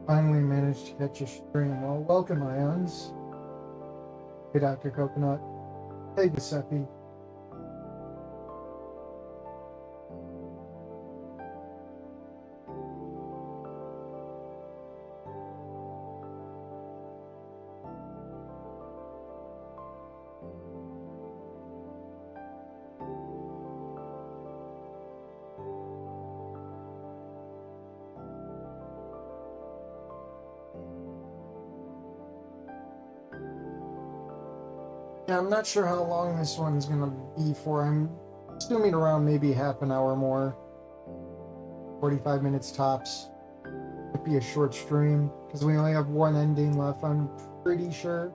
Finally managed to catch a stream. Well, welcome, Ions. Hey, Dr. Coconut. Hey, Giuseppe. Yeah, I'm not sure how long this one's gonna be for. I'm assuming around maybe half an hour more. 45 minutes tops. Might be a short stream because we only have one ending left, I'm pretty sure.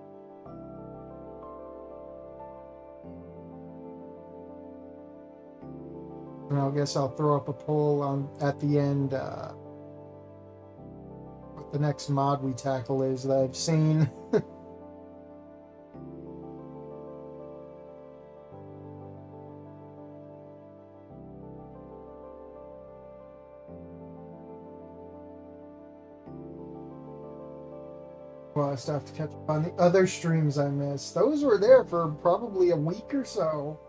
And I guess I'll throw up a poll on at the end what the next mod we tackle is that I've seen. Well, I still have to catch up on the other streams I missed. Those were there for probably a week or so.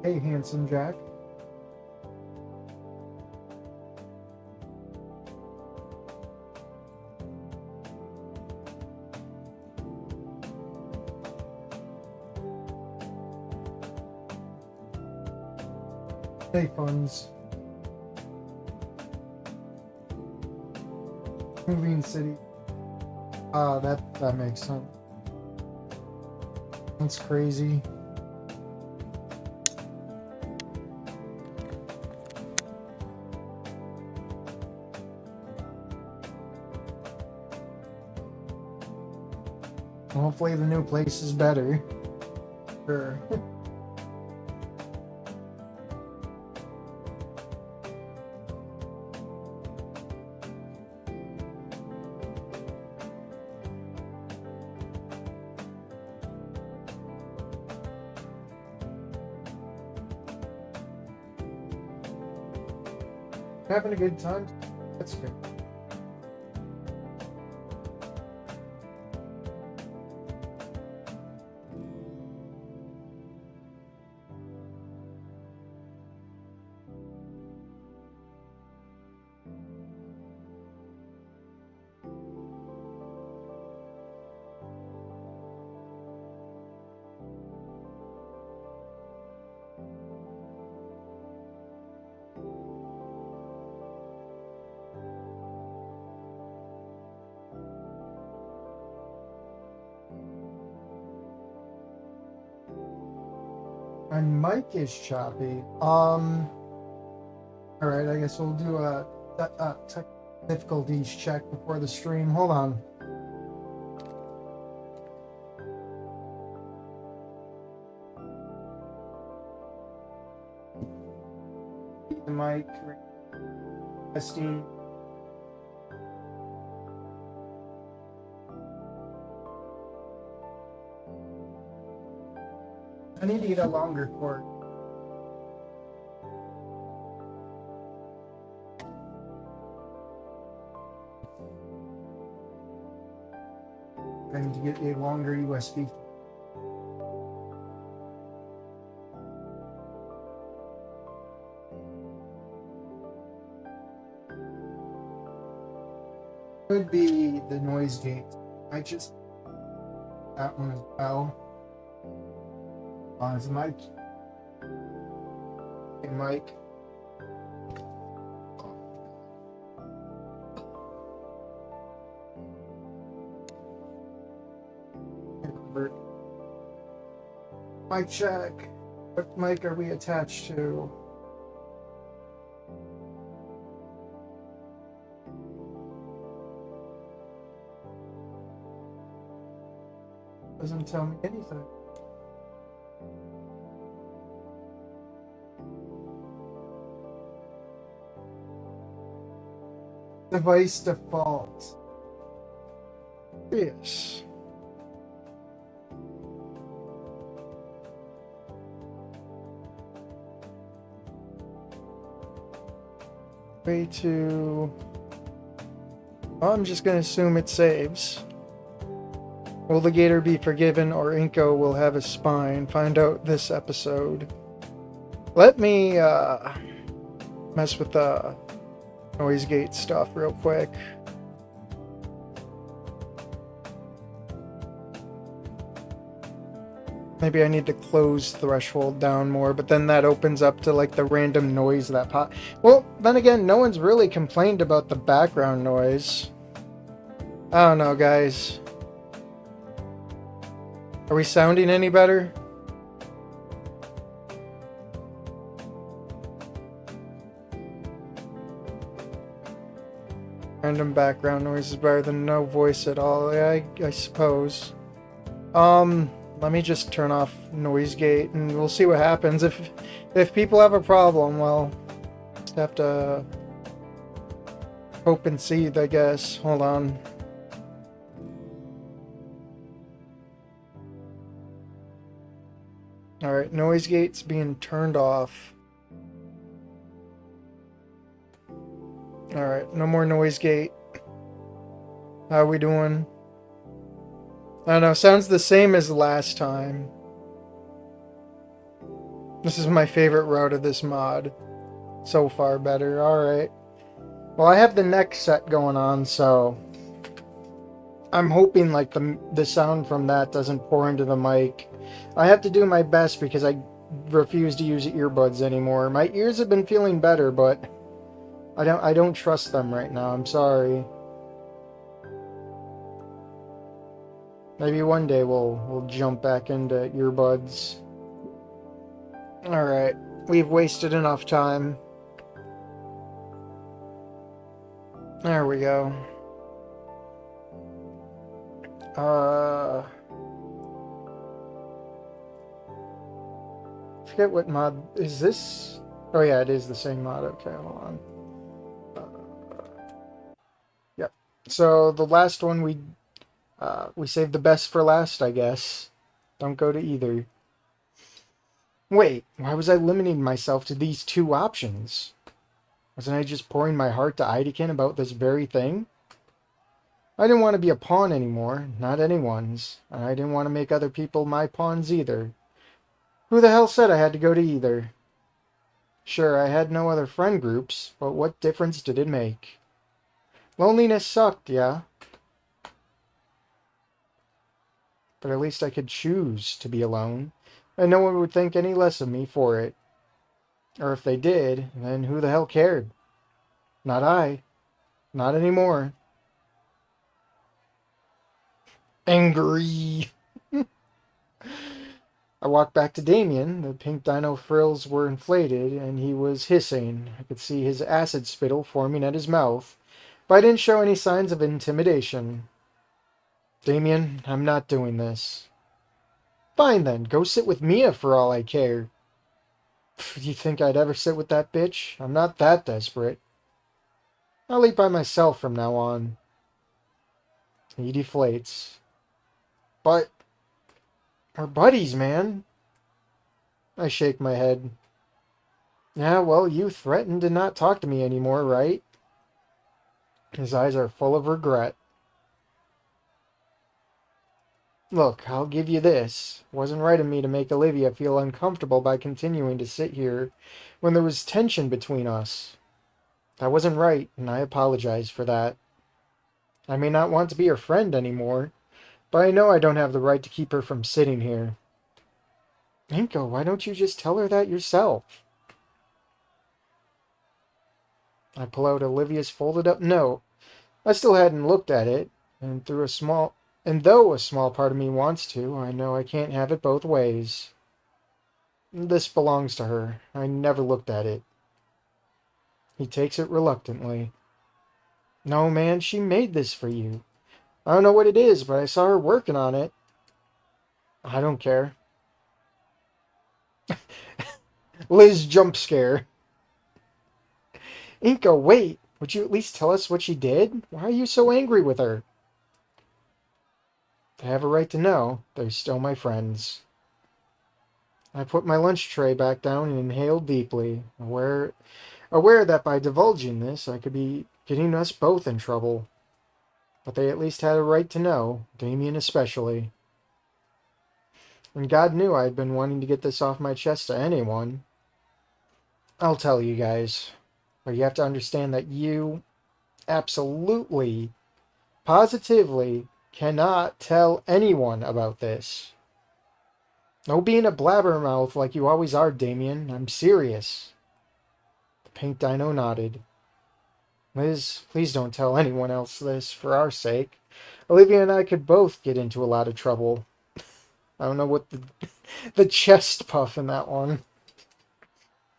Hey, handsome Jack. Hey, Funds. Moving City. That makes sense. That's crazy. Hopefully the new place is better. Sure. Having a good time? That's good. My mic is choppy. Alright, I guess we'll do a tech difficulties check before the stream. Hold on. The mic testing. I need to get a longer cord. I need to get a longer USB. Could be the noise gate. I just that one as well. On his mic. Hey, Mike. Mic check. What mic are we attached to? Doesn't tell me anything. Device default. Yes. Way to... Well, I'm just gonna assume it saves. Will the Gator be forgiven or Inko will have a spine? Find out this episode. Let me mess with the noise gate stuff real quick. Maybe I need to close threshold down more, but then that opens up to like the random noise that pop. Well, then again, no one's really complained about the background noise. I don't know, guys. Are we sounding any better? Random background noise is better than no voice at all. Yeah, I suppose. Let me just turn off noise gate and we'll see what happens. If people have a problem, well, just have to hope and see, I guess. Hold on. Alright, noise gate's being turned off. Alright, no more noise gate. How are we doing? I don't know, sounds the same as last time. This is my favorite route of this mod. So far better, alright. Well, I have the neck set going on, so... I'm hoping like the sound from that doesn't pour into the mic. I have to do my best because I refuse to use earbuds anymore. My ears have been feeling better, but I don't trust them right now. I'm sorry. Maybe one day we'll jump back into earbuds. Alright, we've wasted enough time. There we go. Forget what mod is this? Oh yeah, it is the same mod. Okay, hold on. Yep. So the last one we saved the best for last, I guess. Don't go to either. Wait, why was I limiting myself to these two options? Wasn't I just pouring my heart to Ideken about this very thing? I didn't want to be a pawn anymore, not anyone's, and I didn't want to make other people my pawns either. Who the hell said I had to go to either? Sure, I had no other friend groups, but what difference did it make? Loneliness sucked, yeah. But at least I could choose to be alone, and no one would think any less of me for it. Or if they did, then who the hell cared? Not I. Not anymore. Angry. I walked back to Damien. The pink dino frills were inflated, and he was hissing. I could see his acid spittle forming at his mouth, but I didn't show any signs of intimidation. Damien, I'm not doing this. Fine then, go sit with Mia for all I care. Do you think I'd ever sit with that bitch? I'm not that desperate. I'll eat by myself from now on. He deflates. But we're buddies, man. I shake my head. Yeah, well, you threatened to not talk to me anymore, right? His eyes are full of regret. Look, I'll give you this. It wasn't right of me to make Olivia feel uncomfortable by continuing to sit here when there was tension between us. That wasn't right, and I apologize for that. I may not want to be her friend anymore, but I know I don't have the right to keep her from sitting here. Inko, why don't you just tell her that yourself? I pull out Olivia's folded up note. I still hadn't looked at it, and though a small part of me wants to, I know I can't have it both ways. This belongs to her. I never looked at it. He takes it reluctantly. No, man, she made this for you. I don't know what it is, but I saw her working on it. I don't care. Liz jump scare. Inko, wait. Would you at least tell us what she did? Why are you so angry with her? They have a right to know. They're still my friends. I put my lunch tray back down and inhaled deeply. aware that by divulging this, I could be getting us both in trouble. But they at least had a right to know, Damien especially. And God knew I had been wanting to get this off my chest to anyone. I'll tell you guys, but you have to understand that you absolutely, positively cannot tell anyone about this. No being a blabbermouth like you always are, Damien. I'm serious. The pink dino nodded. Liz, please don't tell anyone else this, for our sake. Olivia and I could both get into a lot of trouble. I don't know what the chest puff in that one.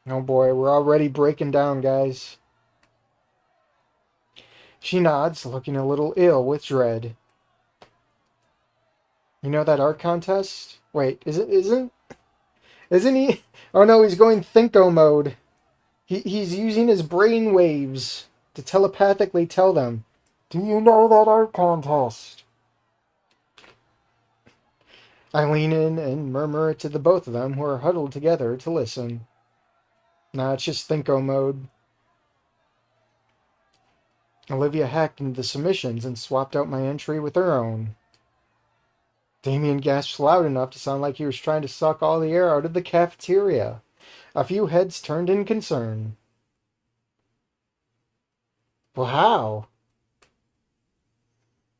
Oh boy, we're already breaking down, guys. She nods, looking a little ill with dread. You know that art contest? Wait, isn't he? Oh no, he's going Thinko mode. He's using his brain waves to telepathically tell them, do you know that art contest? I lean in and murmur it to the both of them who are huddled together to listen. Nah, it's just Thinko mode. Olivia hacked into the submissions and swapped out my entry with her own. Damien gasped loud enough to sound like he was trying to suck all the air out of the cafeteria. A few heads turned in concern. Well, how?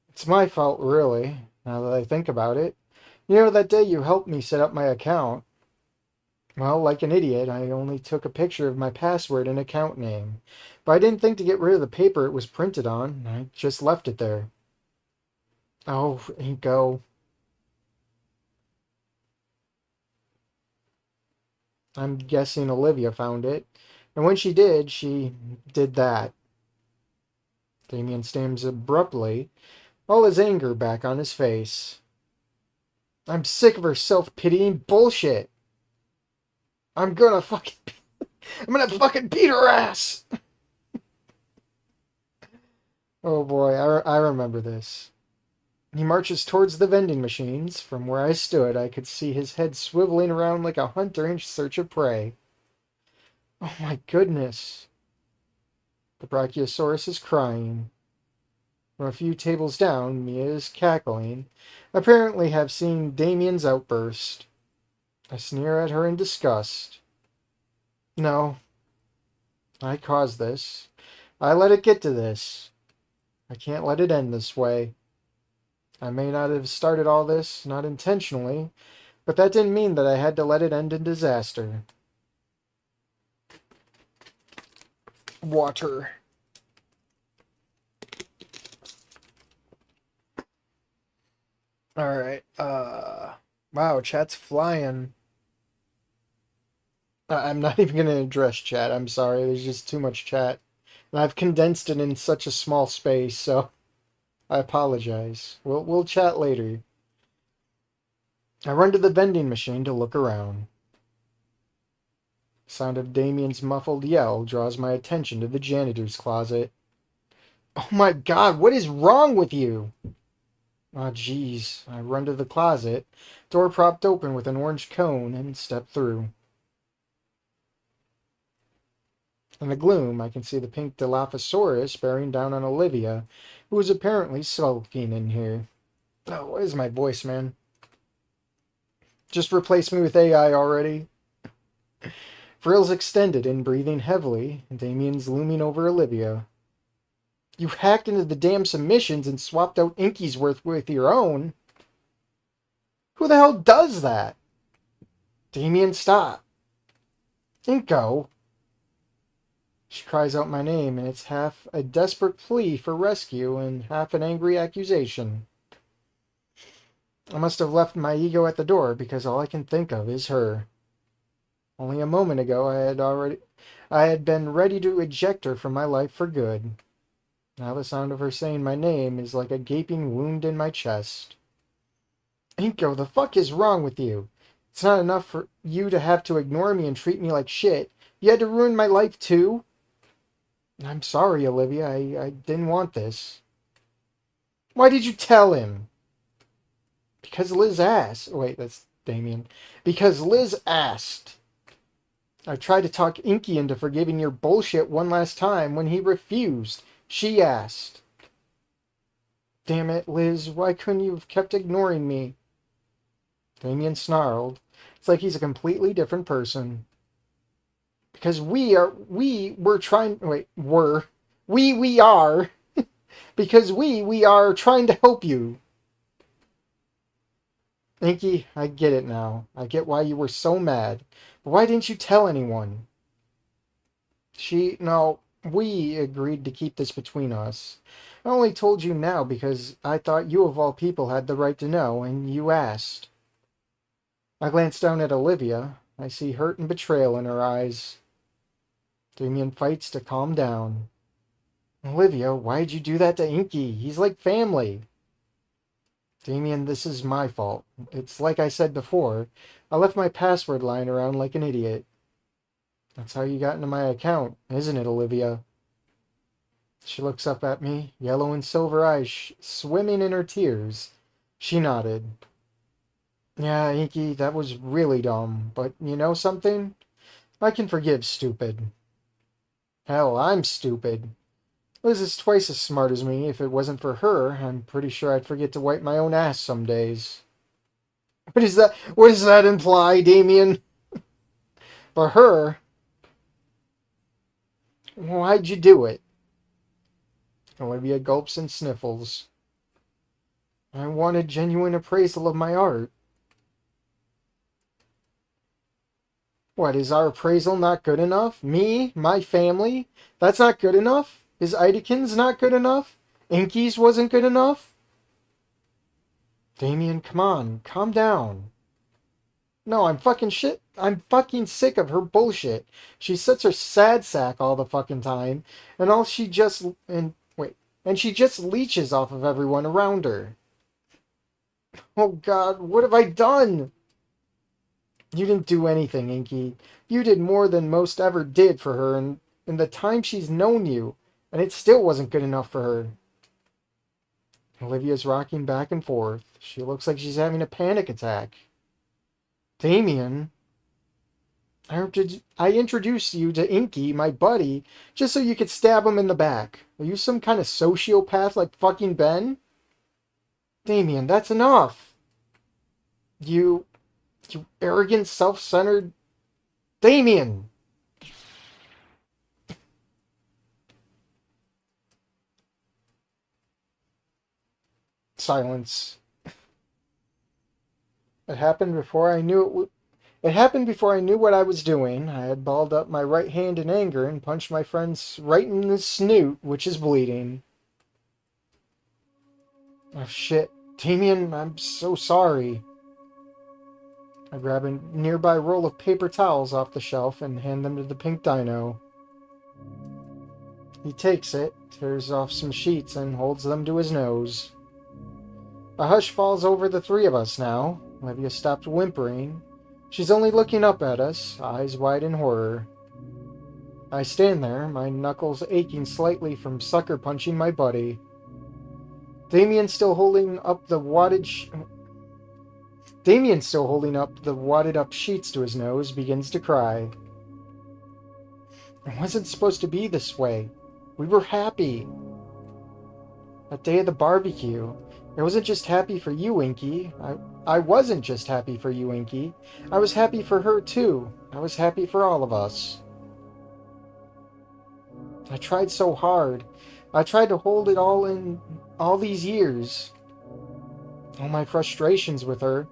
It's my fault, really, now that I think about it. You know, that day you helped me set up my account. Well, like an idiot, I only took a picture of my password and account name. But I didn't think to get rid of the paper it was printed on. I just left it there. Oh, Inko. I'm guessing Olivia found it. And when she did that. Damien stands abruptly, all his anger back on his face. I'm sick of her self-pitying bullshit. I'm gonna fucking beat her ass! Oh boy, I remember this. He marches towards the vending machines. From where I stood, I could see his head swiveling around like a hunter in search of prey. Oh my goodness. The Brachiosaurus is crying. From a few tables down, Mia is cackling. Apparently have seen Damien's outburst. I sneer at her in disgust. No. I caused this. I let it get to this. I can't let it end this way. I may not have started all this, not intentionally, but that didn't mean that I had to let it end in disaster. Water. Alright, wow, chat's flying. I'm not even going to address chat, I'm sorry, there's just too much chat. And I've condensed it in such a small space, so I apologize. We'll chat later. I run to the vending machine to look around. The sound of Damien's muffled yell draws my attention to the janitor's closet. Oh my god, what is wrong with you? Ah, jeez. I run to the closet, door propped open with an orange cone, and step through. In the gloom, I can see the pink Dilophosaurus bearing down on Olivia, who is apparently sulking in here. Oh, what is my voice, man? Just replace me with AI already. Frills extended and breathing heavily, and Damien's looming over Olivia. You hacked into the damn submissions and swapped out Inky's worth with your own. Who the hell does that? Damien, stop. Inko. She cries out my name, and it's half a desperate plea for rescue and half an angry accusation. I must have left my ego at the door because all I can think of is her. Only a moment ago I had been ready to eject her from my life for good. Now the sound of her saying my name is like a gaping wound in my chest. Inko, the fuck is wrong with you? It's not enough for you to have to ignore me and treat me like shit. You had to ruin my life too? I'm sorry, Olivia. I didn't want this. Why did you tell him? Because Liz asked. Wait, that's Damien. Because Liz asked. I tried to talk Inky into forgiving your bullshit one last time when he refused. She asked. Damn it, Liz, why couldn't you have kept ignoring me? Damien snarled. It's like he's a completely different person. Because we are because we are trying to help you. Inky, I get it now. I get why you were so mad. But why didn't you tell anyone? We agreed to keep this between us. I only told you now because I thought you of all people had the right to know, and you asked. I glanced down at Olivia. I see hurt and betrayal in her eyes. Damien fights to calm down. Olivia, why'd you do that to Inky? He's like family. Damien, this is my fault. It's like I said before. I left my password lying around like an idiot. That's how you got into my account, isn't it, Olivia? She looks up at me, yellow and silver eyes swimming in her tears. She nodded. Yeah, Inky, that was really dumb. But you know something? I can forgive stupid. Hell, I'm stupid. Liz is twice as smart as me. If it wasn't for her, I'm pretty sure I'd forget to wipe my own ass some days. What is that? What does that imply, Damien? For her? Why'd you do it? Olivia gulps and sniffles. I wanted genuine appraisal of my art. What, is our appraisal not good enough? Me? My family? That's not good enough? Is Idekins not good enough? Inky's wasn't good enough? Damien, come on. Calm down. No, I'm fucking sick of her bullshit. She sits her sad sack all the fucking time, and she just leeches off of everyone around her. Oh God, what have I done? You didn't do anything, Inky. You did more than most ever did for her in the time she's known you, and it still wasn't good enough for her. Olivia's rocking back and forth. She looks like she's having a panic attack. Damien, I introduced you to Inky, my buddy, just so you could stab him in the back. Are you some kind of sociopath like fucking Ben? Damien, that's enough. You arrogant, self-centered... Damien! Silence. It happened before I knew It happened before I knew what I was doing. I had balled up my right hand in anger and punched my friend right in the snoot, which is bleeding. Oh shit. Damien, I'm so sorry. I grab a nearby roll of paper towels off the shelf and hand them to the pink dino. He takes it, tears off some sheets, and holds them to his nose. A hush falls over the three of us now. Olivia stopped whimpering. She's only looking up at us, eyes wide in horror. I stand there, my knuckles aching slightly from sucker punching my buddy. Damien still holding up the wadded up sheets to his nose, begins to cry. It wasn't supposed to be this way. We were happy. That day of the barbecue, I wasn't just happy for you, Inky. I wasn't just happy for you, Inky. I was happy for her, too. I was happy for all of us. I tried so hard. I tried to hold it all in all these years. All my frustrations with her.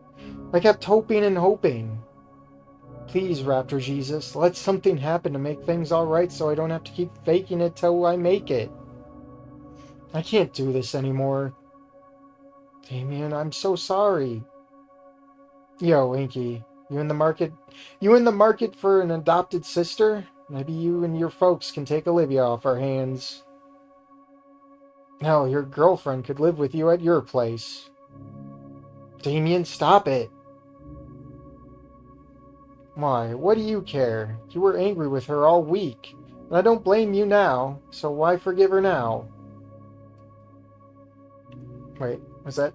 I kept hoping and hoping. Please, Raptor Jesus, let something happen to make things alright so I don't have to keep faking it till I make it. I can't do this anymore. Damien, I'm so sorry. Yo, Inky, you in the market? You in the market for an adopted sister? Maybe you and your folks can take Olivia off our hands. Hell, your girlfriend could live with you at your place. Damien, stop it. Why, what do you care? You were angry with her all week, and I don't blame you now, so why forgive her now? Wait, was that...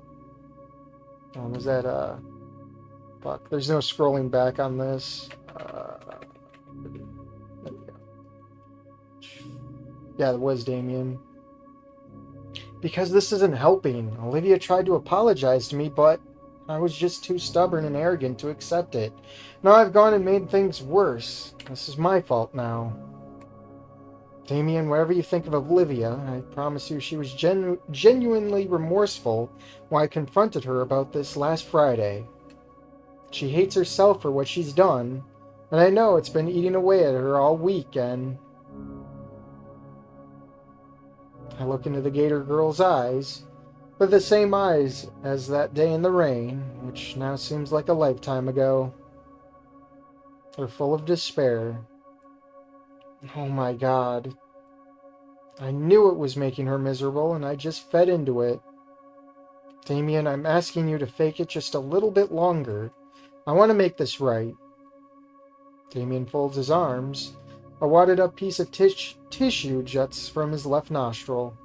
fuck, there's no scrolling back on this. Yeah, it was Damien. Because this isn't helping. Olivia tried to apologize to me, but I was just too stubborn and arrogant to accept it. Now I've gone and made things worse. This is my fault now. Damien, whatever you think of Olivia, I promise you she was genuinely remorseful when I confronted her about this last Friday. She hates herself for what she's done, and I know it's been eating away at her all week, and... I look into the Gator girl's eyes, with the same eyes as that day in the rain, which now seems like a lifetime ago. They're full of despair. Oh my god. I knew it was making her miserable, and I just fed into it. Damien, I'm asking you to fake it just a little bit longer. I want to make this right. Damien folds his arms. A wadded up piece of tissue juts from his left nostril.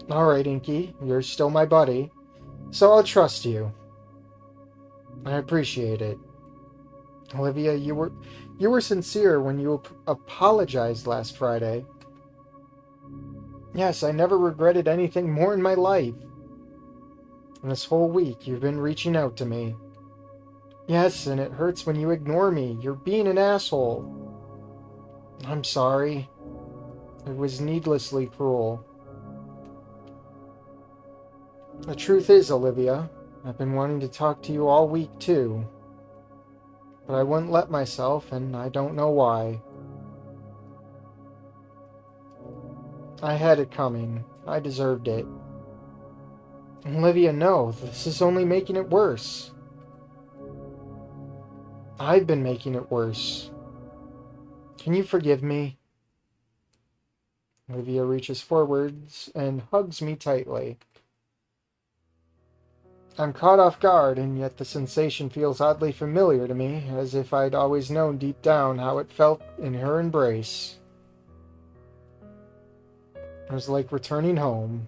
Alright, Inky, you're still my buddy, so I'll trust you. I appreciate it. Olivia, you were sincere when you apologized last Friday. Yes, I never regretted anything more in my life. And this whole week, you've been reaching out to me. Yes, and it hurts when you ignore me. You're being an asshole. I'm sorry. It was needlessly cruel. The truth is, Olivia, I've been wanting to talk to you all week, too. But I wouldn't let myself, and I don't know why. I had it coming. I deserved it. Olivia, no, this is only making it worse. I've been making it worse. Can you forgive me? Olivia reaches forwards and hugs me tightly. I'm caught off guard, and yet the sensation feels oddly familiar to me, as if I'd always known deep down how it felt in her embrace. It was like returning home.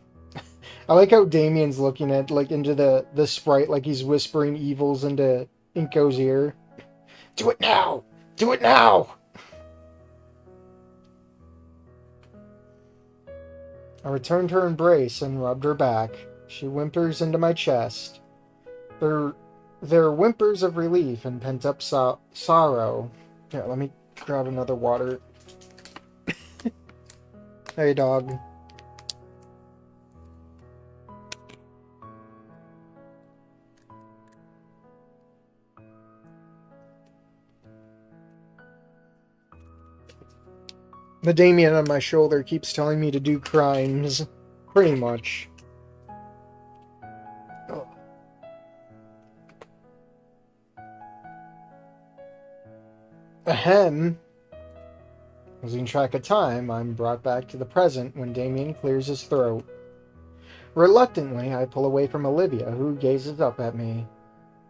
I like how Damien's looking at, into the sprite, like he's whispering evils into Inko's ear. Do it now! Do it now! I returned her embrace and rubbed her back. She whimpers into my chest. They're whimpers of relief and pent-up sorrow. Here, let me grab another water. Hey, dog. The Damien on my shoulder keeps telling me to do crimes. Pretty much. Oh. Ahem. Losing track of time, I'm brought back to the present when Damien clears his throat. Reluctantly, I pull away from Olivia, who gazes up at me.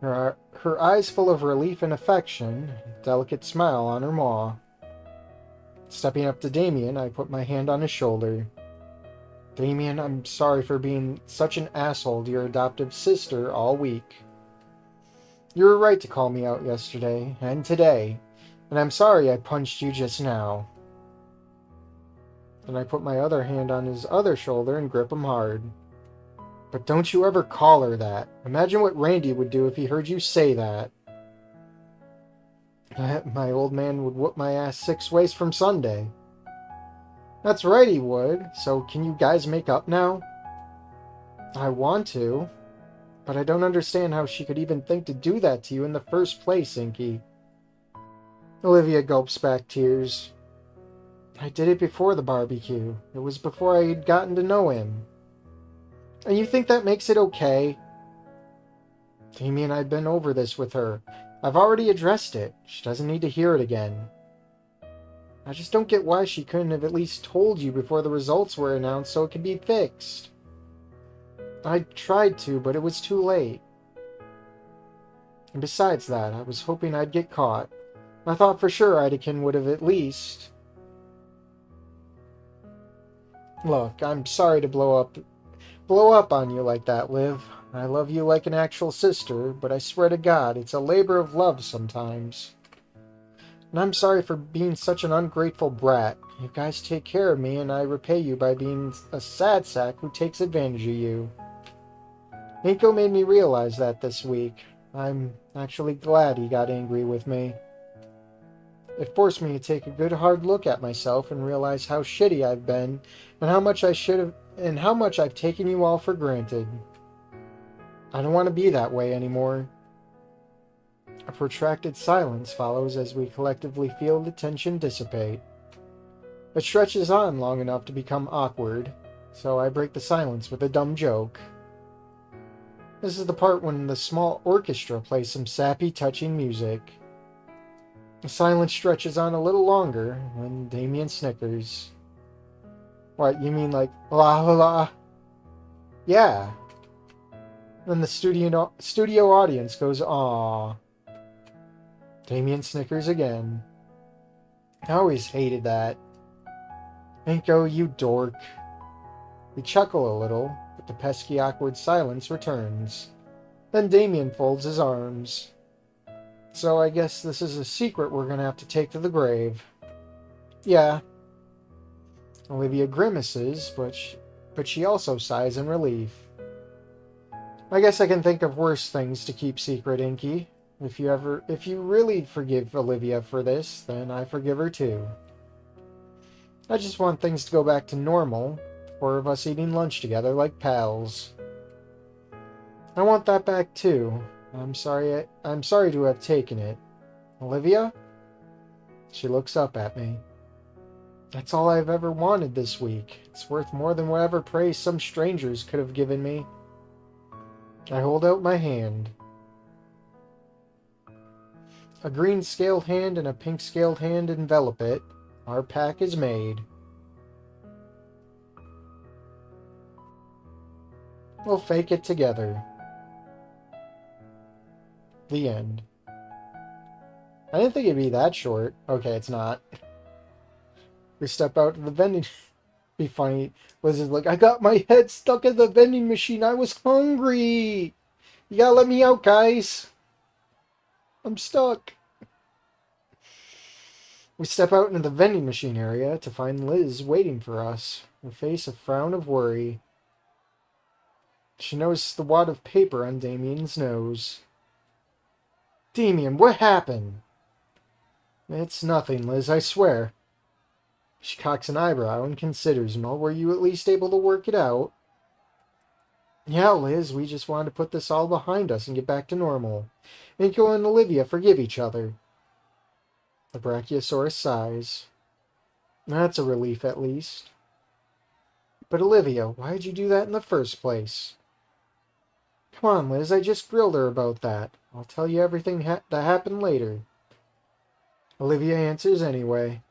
Her eyes full of relief and affection, a delicate smile on her maw. Stepping up to Damien, I put my hand on his shoulder. Damien, I'm sorry for being such an asshole to your adoptive sister all week. You were right to call me out yesterday, and today, and I'm sorry I punched you just now. Then I put my other hand on his other shoulder and grip him hard. But don't you ever call her that. Imagine what Randy would do if he heard you say that. My old man would whoop my ass 6 ways from Sunday. That's right, he would. So can you guys make up now? I want to, but I don't understand how she could even think to do that to you in the first place, Inky. Olivia gulps back tears. I did it before the barbecue. It was before I had gotten to know him. And you think that makes it okay? Damien, I've been over this with her. I've already addressed it. She doesn't need to hear it again. I just don't get why she couldn't have at least told you before the results were announced so it could be fixed. I tried to, but it was too late. And besides that, I was hoping I'd get caught. I thought for sure Idakin would have at least... Look, I'm sorry to blow up on you like that, Liv. I love you like an actual sister, but I swear to God, it's a labor of love sometimes. And I'm sorry for being such an ungrateful brat. You guys take care of me, and I repay you by being a sad sack who takes advantage of you. Nico made me realize that this week. I'm actually glad he got angry with me. It forced me to take a good hard look at myself and realize how shitty I've been and how much I've taken you all for granted. I don't want to be that way anymore. A protracted silence follows as we collectively feel the tension dissipate. It stretches on long enough to become awkward, so I break the silence with a dumb joke. This is the part when the small orchestra plays some sappy, touching music. The silence stretches on a little longer when Damien snickers. What, you mean like la la la? Yeah. Then the studio audience goes aww. Damien snickers again. I always hated that. Inko, you dork. We chuckle a little, but the pesky awkward silence returns. Then Damien folds his arms. So I guess this is a secret we're gonna have to take to the grave. Yeah. Olivia grimaces, but she also sighs in relief. I guess I can think of worse things to keep secret, Inky. If you really forgive Olivia for this, then I forgive her too. I just want things to go back to normal, the four of us eating lunch together like pals. I want that back too. I'm sorry to have taken it. Olivia? She looks up at me. That's all I've ever wanted this week. It's worth more than whatever praise some strangers could have given me. I hold out my hand. A green scaled hand and a pink scaled hand envelop it. Our pack is made. We'll fake it together. The end. I didn't think it'd be that short. Okay, it's not. We step out to the vending... Be funny. Was it like, I got my head stuck in the vending machine. I was hungry. You gotta let me out, guys. I'm stuck. We step out into the vending machine area to find Liz waiting for us. Her face a frown of worry. She notices the wad of paper on Damien's nose. Damien, what happened? It's nothing, Liz, I swear. She cocks an eyebrow and considers, Well, were you at least able to work it out? Yeah, Liz, we just wanted to put this all behind us and get back to normal. Inko and Olivia forgive each other. The Brachiosaurus sighs. That's a relief, at least. But Olivia, why'd you do that in the first place? Come on, Liz, I just grilled her about that. I'll tell you everything that happened later. Olivia answers anyway.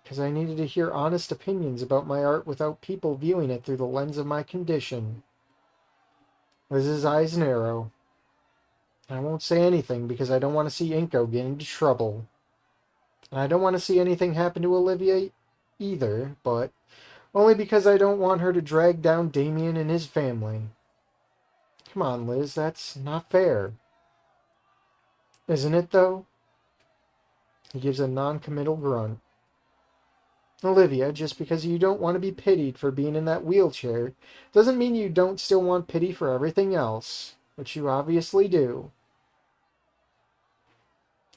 Because I needed to hear honest opinions about my art without people viewing it through the lens of my condition. Liz's eyes narrow. I won't say anything because I don't want to see Inko get into trouble. And I don't want to see anything happen to Olivia either, but only because I don't want her to drag down Damien and his family. Come on, Liz, that's not fair. Isn't it, though? He gives a non-committal grunt. Olivia, just because you don't want to be pitied for being in that wheelchair doesn't mean you don't still want pity for everything else, which you obviously do.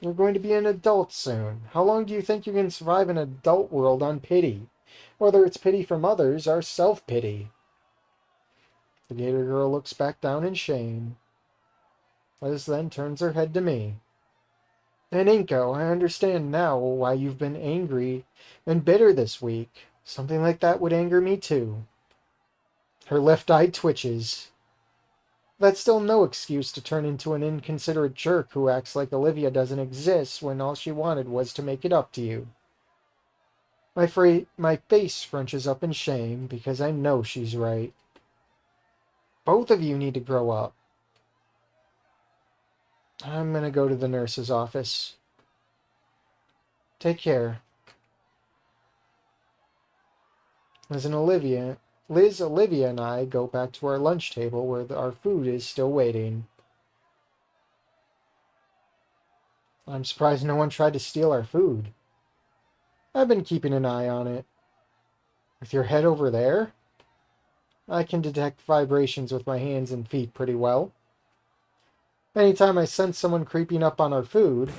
You're going to be an adult soon. How long do you think you can survive an adult world on pity? Whether it's pity from others or self-pity. The Gator girl looks back down in shame. Liz then turns her head to me. And Inko, I understand now why you've been angry and bitter this week. Something like that would anger me too. Her left eye twitches. That's still no excuse to turn into an inconsiderate jerk who acts like Olivia doesn't exist when all she wanted was to make it up to you. My face scrunches up in shame because I know she's right. Both of you need to grow up. I'm gonna go to the nurse's office. Take care. Liz, Olivia, and I go back to our lunch table where our food is still waiting. I'm surprised no one tried to steal our food. I've been keeping an eye on it. With your head over there? I can detect vibrations with my hands and feet pretty well. Anytime I sense someone creeping up on our food,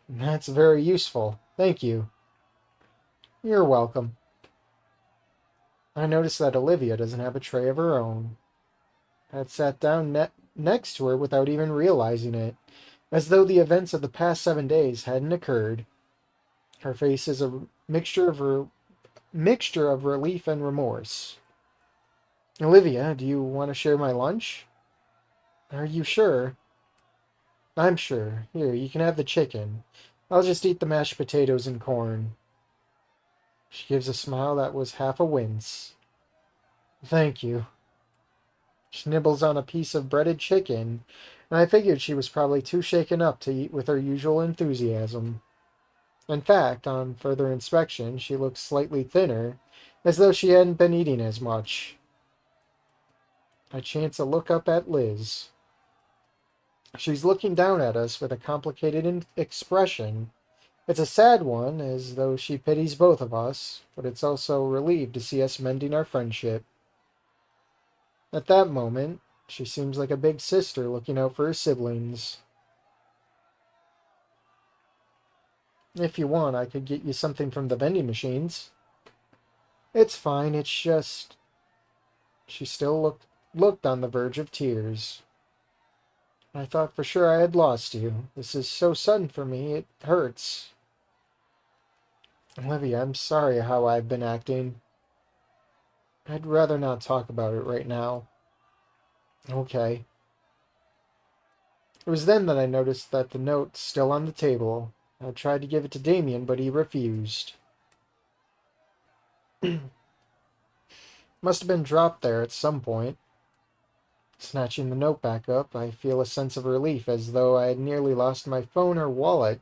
that's very useful. Thank you. You're welcome. I noticed that Olivia doesn't have a tray of her own. I had sat down next to her without even realizing it, as though the events of the past 7 days hadn't occurred. Her face is a mixture of relief and remorse. Olivia, do you want to share my lunch? Are you sure? I'm sure. Here, you can have the chicken. I'll just eat the mashed potatoes and corn. She gives a smile that was half a wince. Thank you. She nibbles on a piece of breaded chicken, and I figured she was probably too shaken up to eat with her usual enthusiasm. In fact, on further inspection, she looks slightly thinner, as though she hadn't been eating as much. I chance a look up at Liz. She's looking down at us with a complicated expression. It's a sad one, as though she pities both of us, but it's also relieved to see us mending our friendship. At that moment, she seems like a big sister looking out for her siblings. If you want, I could get you something from the vending machines. It's fine, it's just... She still looked on the verge of tears. I thought for sure I had lost you. This is so sudden for me, it hurts. Olivia, I'm sorry how I've been acting. I'd rather not talk about it right now. Okay. It was then that I noticed that the note's still on the table. I tried to give it to Damien, but he refused. Must have been dropped there at some point. Snatching the note back up, I feel a sense of relief as though I had nearly lost my phone or wallet.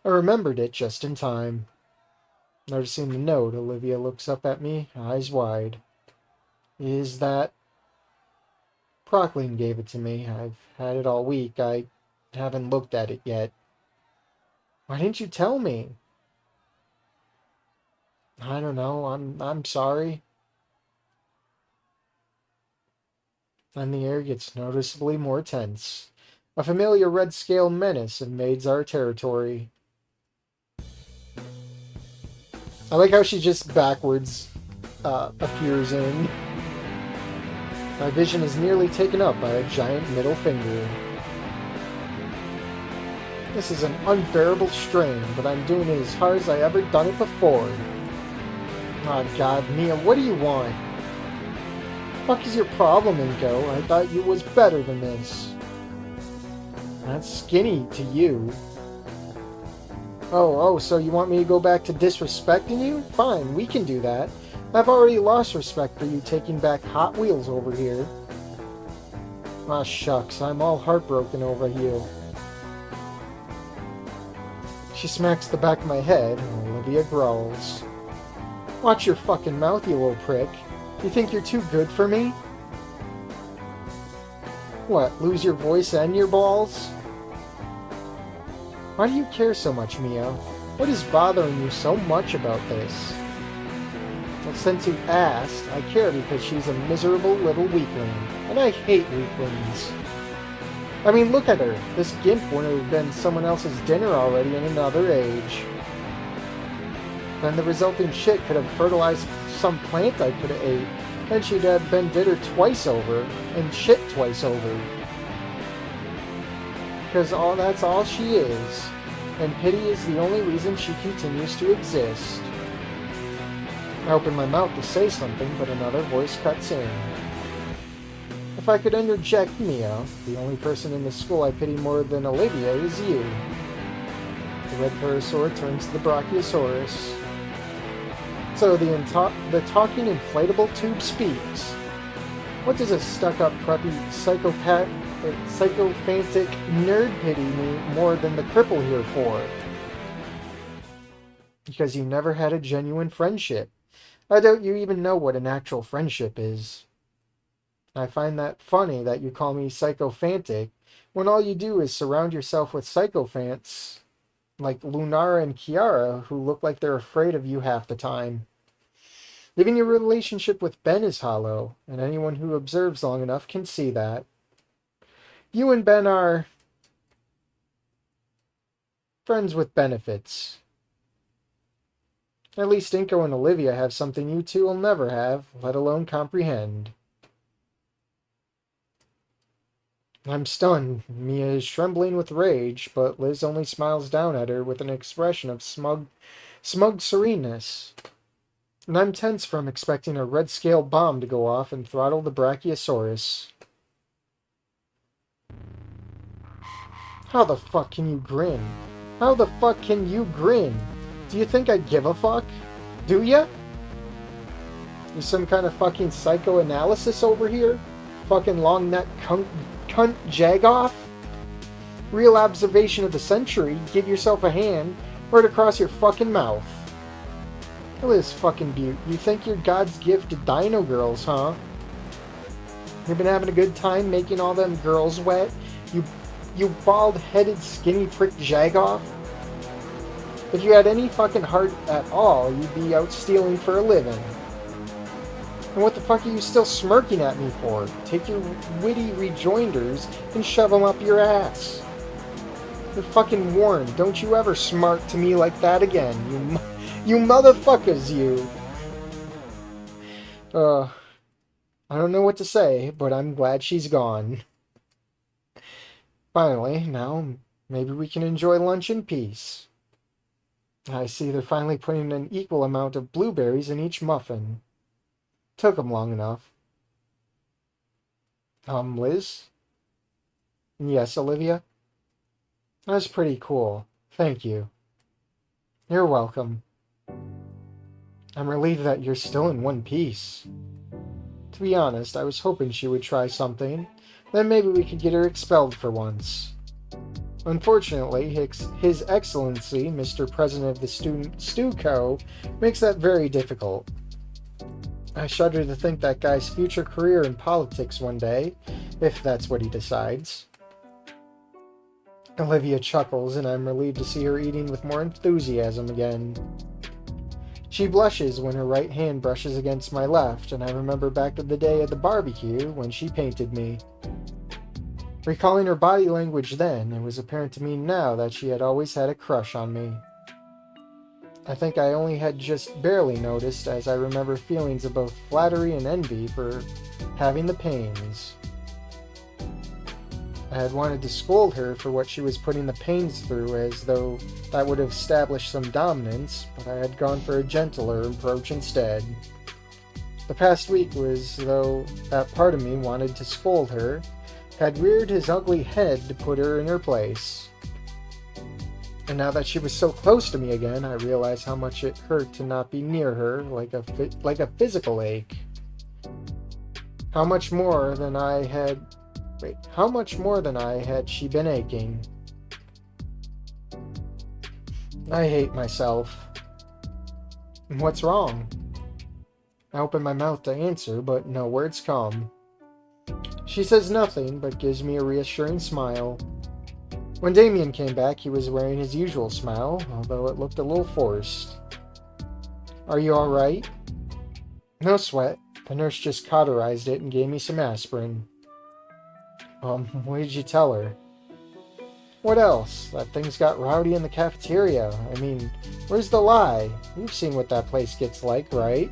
I remembered it just in time. Noticing the note, Olivia looks up at me, eyes wide. Is that... Procline gave it to me. I've had it all week. I haven't looked at it yet. Why didn't you tell me? I don't know. I'm sorry. And the air gets noticeably more tense. A familiar red scale menace invades our territory. I like how she just backwards appears in. My vision is nearly taken up by a giant middle finger. This is an unbearable strain, but I'm doing it as hard as I ever done it before. Oh god, Mia, what do you want? Fuck is your problem, Inko? I thought you was better than this. That's skinny to you. Oh, so you want me to go back to disrespecting you? Fine, we can do that. I've already lost respect for you taking back Hot Wheels over here. Aw, shucks, I'm all heartbroken over you. She smacks the back of my head, and Olivia growls. Watch your fucking mouth, you little prick. You think you're too good for me? What, lose your voice and your balls? Why do you care so much, Mia? What is bothering you so much about this? Well, since you asked, I care because she's a miserable little weakling, and I hate weaklings. I mean, look at her. This gimp would have been someone else's dinner already in another age. Then the resulting shit could have fertilized some plant I could have ate, and she'd have been dinner twice over, and shit twice over. Because that's all she is, and pity is the only reason she continues to exist. I open my mouth to say something, but another voice cuts in. If I could interject, Mia, the only person in the school I pity more than Olivia is you. The red parasaur turns to the Brachiosaurus. So the talking inflatable tube speaks. What does a stuck-up preppy psychophantic nerd pity me more than the cripple here for? Because you never had a genuine friendship. I doubt you even know what an actual friendship is. I find that funny that you call me psychophantic when all you do is surround yourself with sycophants like Lunara and Kiara who look like they're afraid of you half the time. Even your relationship with Ben is hollow, and anyone who observes long enough can see that. You and Ben are friends with benefits. At least Inko and Olivia have something you two will never have, let alone comprehend. I'm stunned. Mia is trembling with rage, but Liz only smiles down at her with an expression of smug sereneness. And I'm tense from expecting a red-scale bomb to go off and throttle the Brachiosaurus. How the fuck can you grin? How the fuck can you grin? Do you think I give a fuck? Do ya? You some kind of fucking psychoanalysis over here? Fucking long neck cunt jagoff? Real observation of the century, give yourself a hand right across your fucking mouth. Look at this fucking beaut. You think you're God's gift to dino girls, huh? You've been having a good time making all them girls wet? You bald-headed skinny prick jagoff? If you had any fucking heart at all, you'd be out stealing for a living. And what the fuck are you still smirking at me for? Take your witty rejoinders and shove them up your ass. You're fucking warned. Don't you ever smart to me like that again, you motherfuckers, you. I don't know what to say, but I'm glad she's gone. Finally, now, maybe we can enjoy lunch in peace. I see they're finally putting an equal amount of blueberries in each muffin. Took them long enough. Liz? Yes, Olivia? That's pretty cool. Thank you. You're welcome. I'm relieved that you're still in one piece. To be honest, I was hoping she would try something. Then maybe we could get her expelled for once. Unfortunately, His Excellency, Mr. President of the Student Stew Co., makes that very difficult. I shudder to think that guy's future career in politics one day, if that's what he decides. Olivia chuckles, and I'm relieved to see her eating with more enthusiasm again. She blushes when her right hand brushes against my left, and I remember back to the day at the barbecue when she painted me. Recalling her body language then, it was apparent to me now that she had always had a crush on me. I think I only had just barely noticed, as I remember feelings of both flattery and envy for having the pains. I had wanted to scold her for what she was putting the pains through, as though that would have established some dominance, but I had gone for a gentler approach instead. The past week was though that part of me wanted to scold her, had reared his ugly head to put her in her place. And now that she was so close to me again, I realized how much it hurt to not be near her, like a physical ache. How much more than I had she been aching? I hate myself. What's wrong? I open my mouth to answer, but no words come. She says nothing, but gives me a reassuring smile. When Damien came back, he was wearing his usual smile, although it looked a little forced. Are you alright? No sweat. The nurse just cauterized it and gave me some aspirin. What did you tell her? What else? That things got rowdy in the cafeteria. I mean, where's the lie? You've seen what that place gets like, right?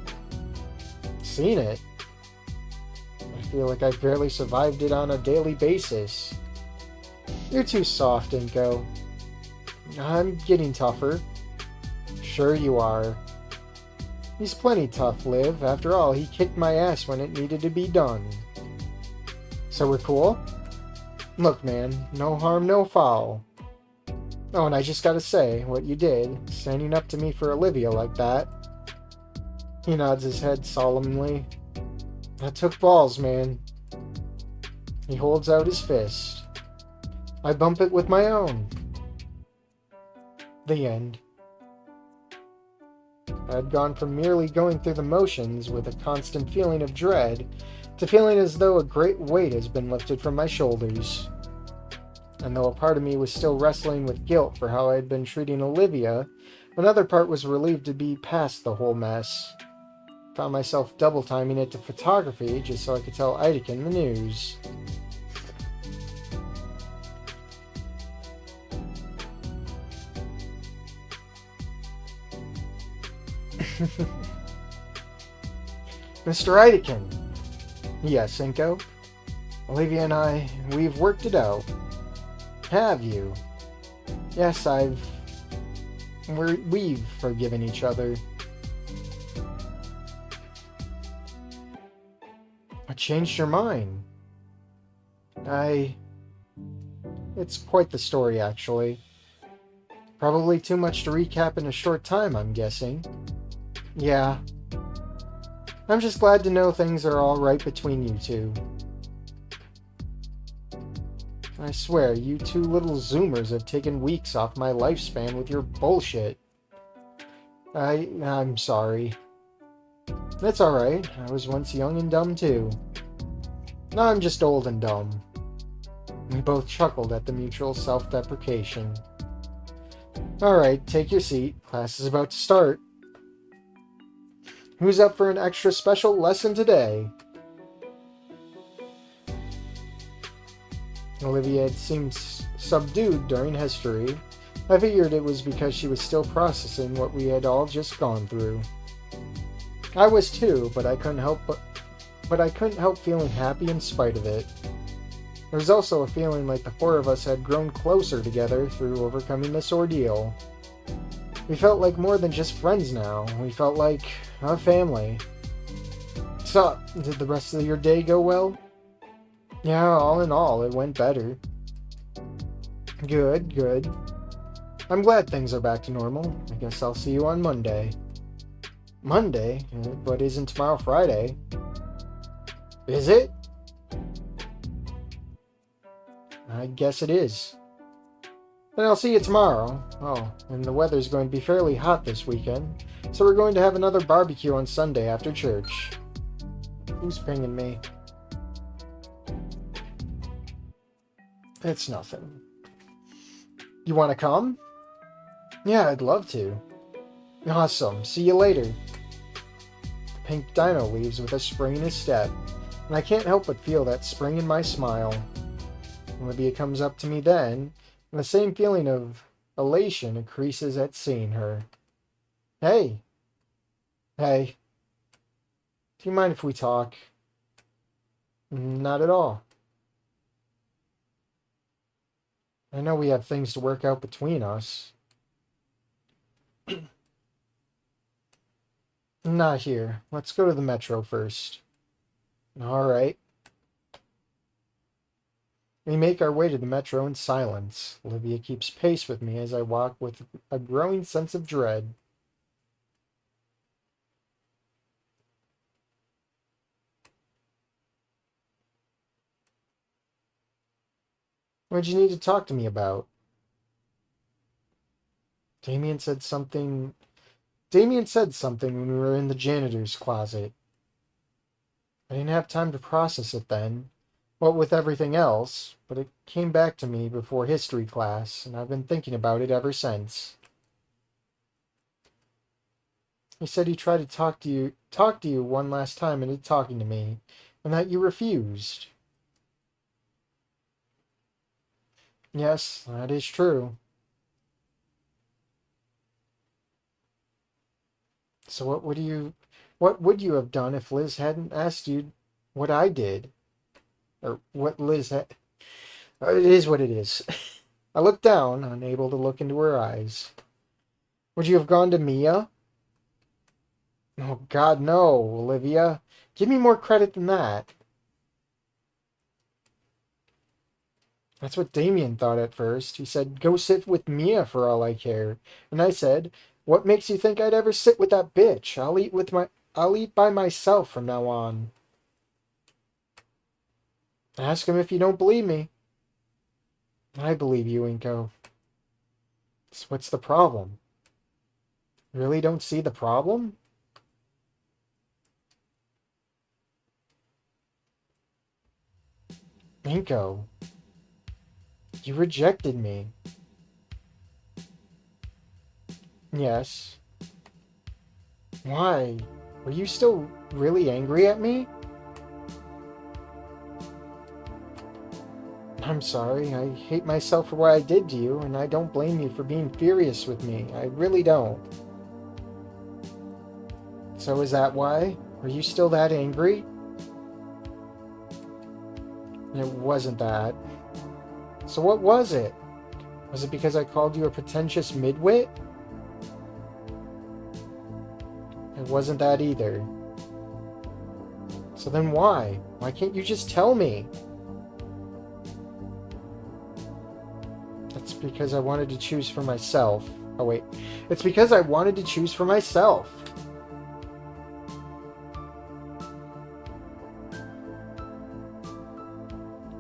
Seen it? I feel like I've barely survived it on a daily basis. You're too soft, Inko. I'm getting tougher. Sure you are. He's plenty tough, Liv. After all, he kicked my ass when it needed to be done. So we're cool? Look, man, no harm, no foul. Oh, and I just gotta say, what you did, standing up to me for Olivia like that. He nods his head solemnly. That took balls, man. He holds out his fist. I bump it with my own. The end. I had gone from merely going through the motions with a constant feeling of dread to feeling as though a great weight has been lifted from my shoulders. And though a part of me was still wrestling with guilt for how I had been treating Olivia, another part was relieved to be past the whole mess. Found myself double timing it to photography just so I could tell Eidekin the news. Mr. Eidekin! Yes, Inko? Olivia and I, we've worked it out. Have you? Yes, we've forgiven each other. What changed your mind? It's quite the story, actually. Probably too much to recap in a short time, I'm guessing. Yeah. I'm just glad to know things are all right between you two. I swear, you two little zoomers have taken weeks off my lifespan with your bullshit. I'm sorry. That's alright. I was once young and dumb too. Now I'm just old and dumb. We both chuckled at the mutual self-deprecation. Alright, take your seat. Class is about to start. Who's up for an extra special lesson today? Olivia had seemed subdued during history. I figured it was because she was still processing what we had all just gone through. I was too, but I couldn't help feeling happy in spite of it. There was also a feeling like the four of us had grown closer together through overcoming this ordeal. We felt like more than just friends now. We felt like a family. So, did the rest of your day go well? Yeah, all in all, it went better. Good, good. I'm glad things are back to normal. I guess I'll see you on Monday. Monday? But isn't tomorrow Friday? Is it? I guess it is. Then I'll see you tomorrow. Oh, and the weather's going to be fairly hot this weekend, so we're going to have another barbecue on Sunday after church. Who's pinging me? It's nothing. You want to come? Yeah, I'd love to. Awesome. See you later. The pink dino leaves with a spring in his step, and I can't help but feel that spring in my smile. Olivia comes up to me then, and the same feeling of elation increases at seeing her. Hey. Hey. Do you mind if we talk? Not at all. I know we have things to work out between us. Not here. Let's go to the metro first. Alright. We make our way to the metro in silence. Olivia keeps pace with me as I walk with a growing sense of dread. What'd you need to talk to me about? Damien said something when we were in the janitor's closet. I didn't have time to process it then, what with everything else, but it came back to me before history class, and I've been thinking about it ever since. He said he tried to talk to you one last time into talking to me, and that you refused. Yes, that is true. So what would you have done if Liz hadn't asked you what I did? Or what Liz had... It is what it is. I looked down, unable to look into her eyes. Would you have gone to Mia? Oh, God, no, Olivia. Give me more credit than that. That's what Damien thought at first. He said, go sit with Mia for all I care. And I said, what makes you think I'd ever sit with that bitch? I'll eat by myself from now on. Ask him if you don't believe me. I believe you, Inko. So what's the problem? Really don't see the problem? Minko, you rejected me. Yes. Why? Were you still really angry at me? I'm sorry. I hate myself for what I did to you, and I don't blame you for being furious with me. I really don't. So is that why? Are you still that angry? It wasn't that. So what was it? Was it because I called you a pretentious midwit? It wasn't that either. So then why? Why can't you just tell me? It's because I wanted to choose for myself. Oh wait. It's because I wanted to choose for myself.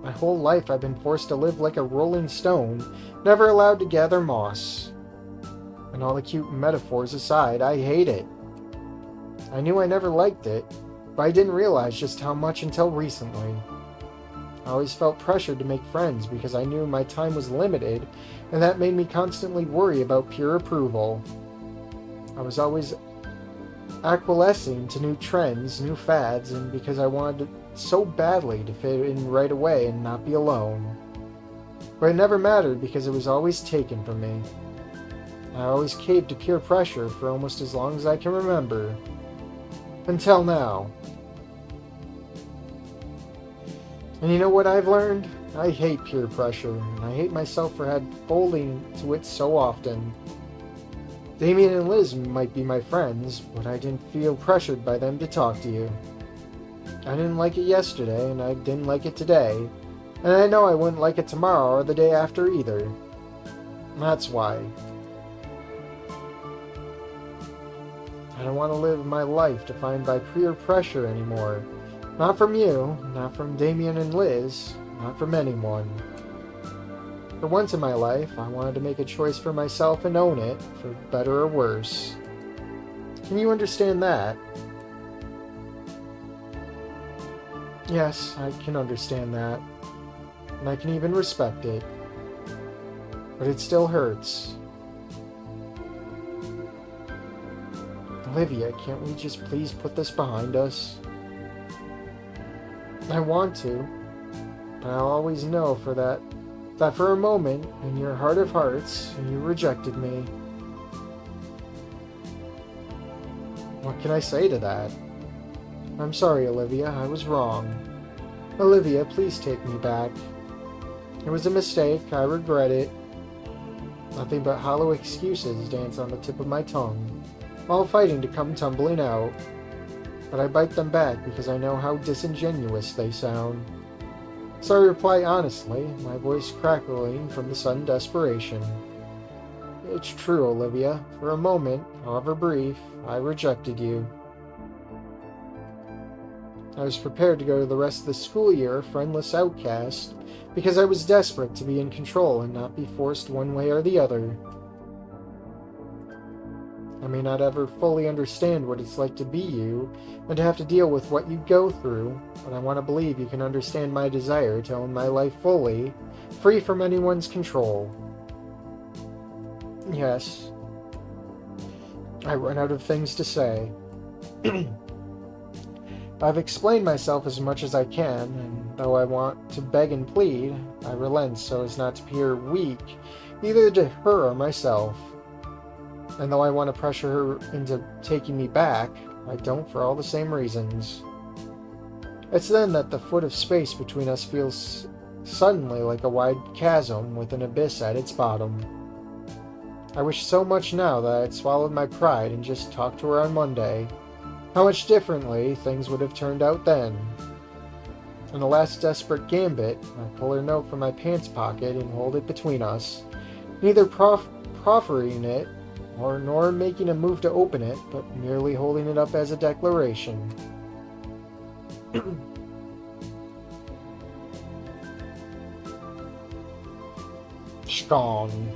My whole life I've been forced to live like a rolling stone, never allowed to gather moss. And all the cute metaphors aside, I hate it. I knew I never liked it, but I didn't realize just how much until recently. I always felt pressured to make friends because I knew my time was limited, and that made me constantly worry about peer approval. I was always acquiescing to new trends, new fads, and because I wanted so badly to fit in right away and not be alone. But it never mattered because it was always taken from me. I always caved to peer pressure for almost as long as I can remember. Until now. And you know what I've learned? I hate peer pressure, and I hate myself for falling to it so often. Damien and Liz might be my friends, but I didn't feel pressured by them to talk to you. I didn't like it yesterday, and I didn't like it today, and I know I wouldn't like it tomorrow or the day after either. That's why. I don't want to live my life defined by peer pressure anymore. Not from you, not from Damien and Liz, not from anyone. For once in my life, I wanted to make a choice for myself and own it, for better or worse. Can you understand that? Yes, I can understand that. And I can even respect it. But it still hurts. Olivia, can't we just please put this behind us? I want to, but I'll always know that for a moment, in your heart of hearts, you rejected me. What can I say to that? I'm sorry, Olivia, I was wrong. Olivia, please take me back. It was a mistake, I regret it. Nothing but hollow excuses dance on the tip of my tongue, all fighting to come tumbling out. But I bite them back because I know how disingenuous they sound. So I reply honestly, my voice crackling from the sudden desperation. It's true, Olivia. For a moment, however brief, I rejected you. I was prepared to go to the rest of the school year a friendless outcast because I was desperate to be in control and not be forced one way or the other. I may not ever fully understand what it's like to be you and to have to deal with what you go through, but I want to believe you can understand my desire to own my life fully, free from anyone's control. Yes. I run out of things to say. I've explained myself as much as I can, and though I want to beg and plead, I relent so as not to appear weak, either to her or myself. And though I want to pressure her into taking me back, I don't for all the same reasons. It's then that the foot of space between us feels suddenly like a wide chasm with an abyss at its bottom. I wish so much now that I had swallowed my pride and just talked to her on Monday. How much differently things would have turned out then. In the last desperate gambit, I pull her note from my pants pocket and hold it between us, neither proffering it nor making a move to open it, but merely holding it up as a declaration. Scone.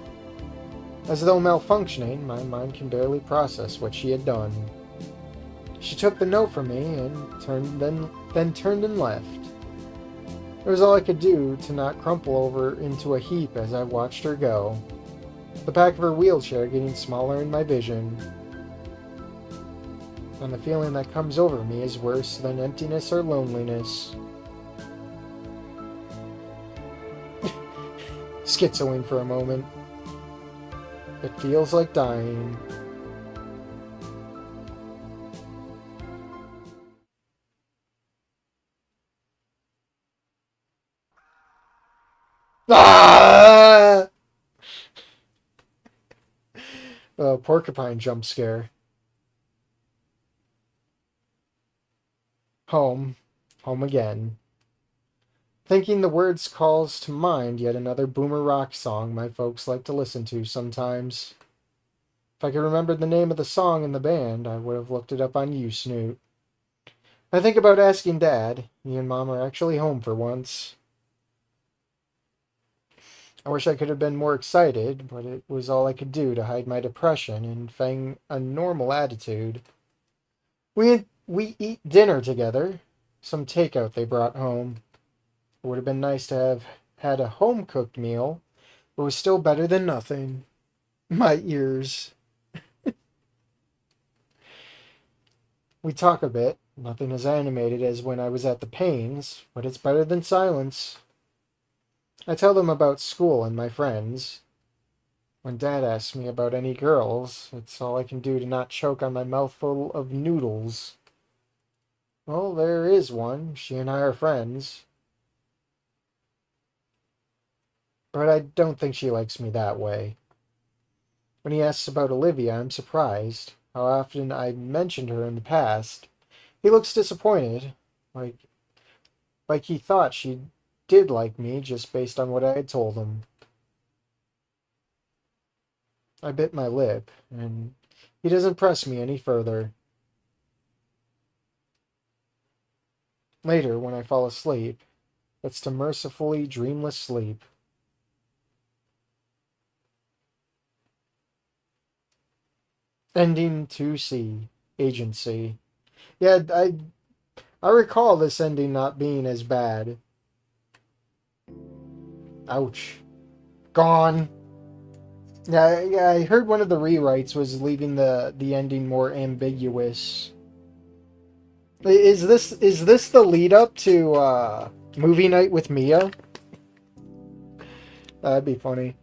As though malfunctioning, my mind can barely process what she had done. She took the note from me and then turned and left. It was all I could do to not crumple over into a heap as I watched her go, the back of her wheelchair getting smaller in my vision. And the feeling that comes over me is worse than emptiness or loneliness. Schizoing for a moment. It feels like dying. Ah! Porcupine jump scare. Home. Home again. Thinking the words calls to mind yet another boomer rock song my folks like to listen to sometimes. If I could remember the name of the song and the band, I would have looked it up on Snoot. I think about asking Dad. Me and Mom are actually home for once. I wish I could have been more excited, but it was all I could do to hide my depression and feign a normal attitude. We eat dinner together, some takeout they brought home. It would have been nice to have had a home-cooked meal, but it was still better than nothing. My ears. We talk a bit, nothing as animated as when I was at the Pains, but it's better than silence. I tell them about school and my friends. When Dad asks me about any girls, it's all I can do to not choke on my mouthful of noodles. Well, there is one. She and I are friends. But I don't think she likes me that way. When he asks about Olivia, I'm surprised. How often I mentioned her in the past. He looks disappointed, like he thought she did like me just based on what I had told him. I bit my lip, and he doesn't press me any further. Later, when I fall asleep, it's to mercifully dreamless sleep. Ending 2C, Agency. Yeah, I recall this ending not being as bad. Ouch. Gone. Yeah, I heard one of the rewrites was leaving the ending more ambiguous. Is this the lead up to movie night with Mia? That'd be funny.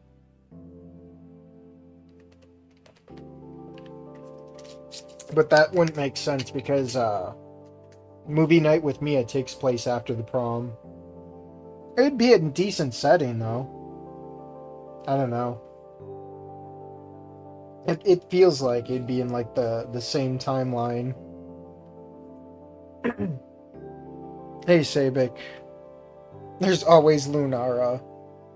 But that wouldn't make sense because movie night with Mia takes place after the prom. It'd be a decent setting though. I don't know. It feels like it'd be in like the same timeline. Hey Sabik. There's always Lunara.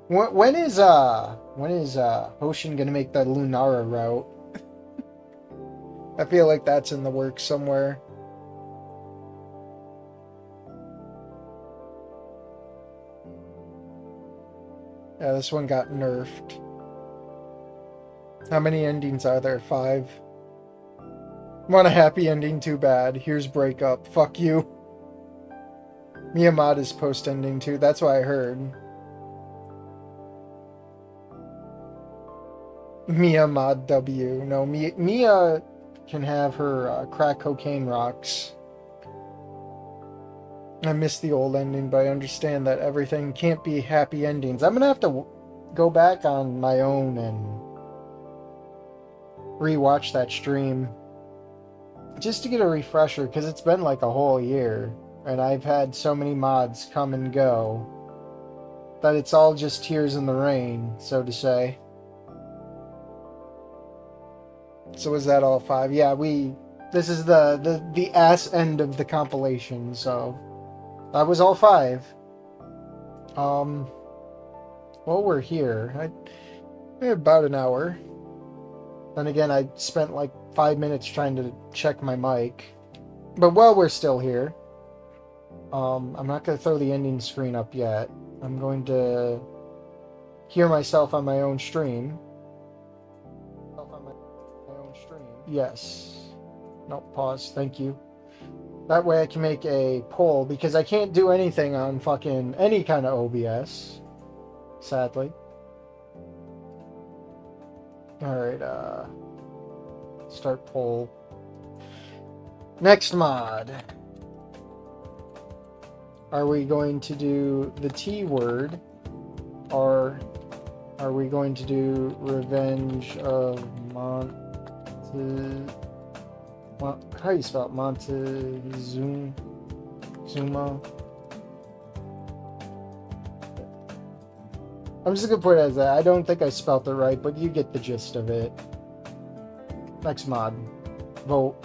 When is Hoshin gonna make that Lunara route? I feel like that's in the works somewhere. Yeah, this one got nerfed. How many endings are there? 5. Want a happy ending? Too bad. Here's breakup. Fuck you. Miyamada's post-ending too. That's what I heard. Miyamad W. No, Mia can have her crack cocaine rocks. I miss the old ending, but I understand that everything can't be happy endings. I'm gonna have to go back on my own and rewatch that stream just to get a refresher, because it's been like a whole year and I've had so many mods come and go that it's all just tears in the rain, so to say. So is that all 5? Yeah, this is the ass end of the compilation, so that was all 5. While we're here, about an hour. Then again, I spent like 5 minutes trying to check my mic. But while we're still here, I'm not going to throw the ending screen up yet. I'm going to hear myself on my own stream. Yes. No, pause. Thank you. That way I can make a poll, because I can't do anything on fucking any kind of OBS. Sadly. Alright, start poll. Next mod. Are we going to do the T word, or are we going to do Revenge of how do you spell it? Montezuma? I'm just gonna put it as that. I don't think I spelled it right, but you get the gist of it. Next mod. Vote.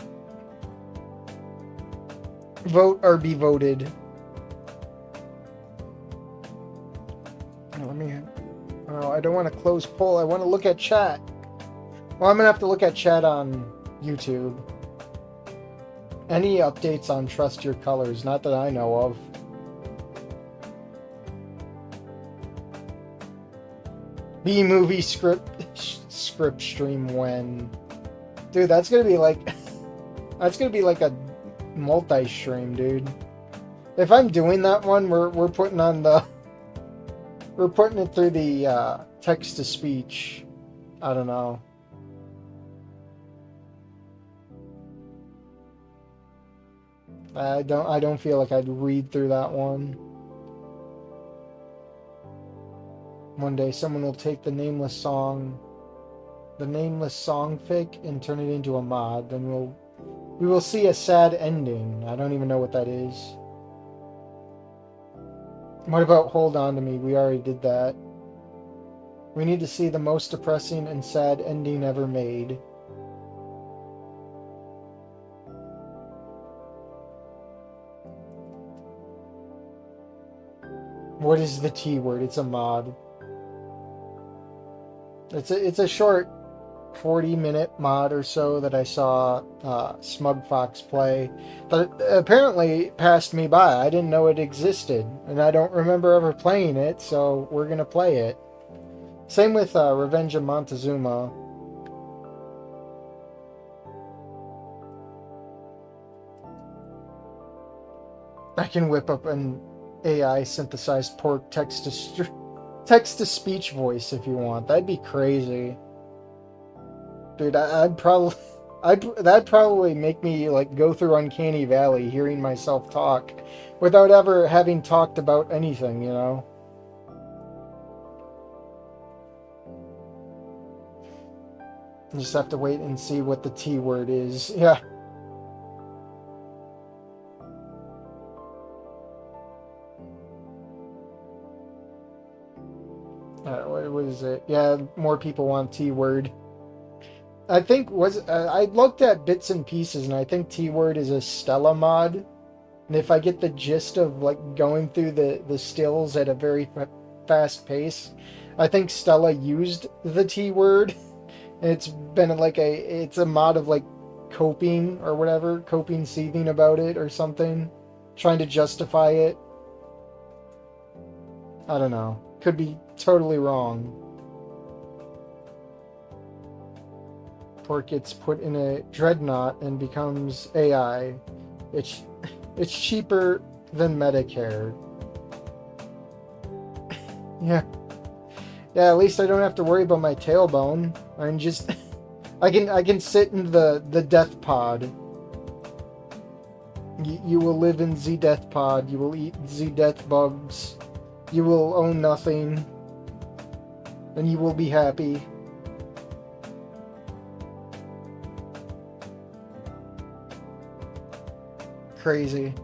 Vote or be voted. Let me... Oh, I don't want to close poll. I want to look at chat. Well, I'm gonna have to look at chat on YouTube. Any updates on Trust Your Colors? Not that I know of. B-movie script stream when... Dude, that's gonna be like... That's gonna be like a multi-stream, dude. If I'm doing that one, we're putting on the... We're putting it through the text-to-speech. I don't know. I don't feel like I'd read through that one. One day someone will take the nameless song fic and turn it into a mod. Then we will see a sad ending. I don't even know what that is. What about Hold On to Me? We already did that. We need to see the most depressing and sad ending ever made. What is the T word? It's a mod. It's a short 40-minute mod or so that I saw Smug Fox play, but apparently passed me by. I didn't know it existed, and I don't remember ever playing it, so we're gonna play it. Same with Revenge of Montezuma. I can whip up an AI synthesized pork text-to-speech voice if you want. That'd be crazy. Dude, that'd probably make me like go through Uncanny Valley hearing myself talk without ever having talked about anything, you know? You just have to wait and see what the T word is. Yeah. What is it? Yeah, more people want T word. I think I looked at bits and pieces, and I think T word is a Stella mod. And if I get the gist of like going through the stills at a very fast pace, I think Stella used the T word. And it's been like it's a mod of like coping or whatever, coping, seething about it or something, trying to justify it. I don't know. Could be totally wrong. Pork gets put in a dreadnought and becomes AI. It's cheaper than Medicare. Yeah. Yeah, at least I don't have to worry about my tailbone. I'm just I can sit in the death pod. You will live in the death pod. You will eat the death bugs. You will own nothing. And you will be happy. Crazy.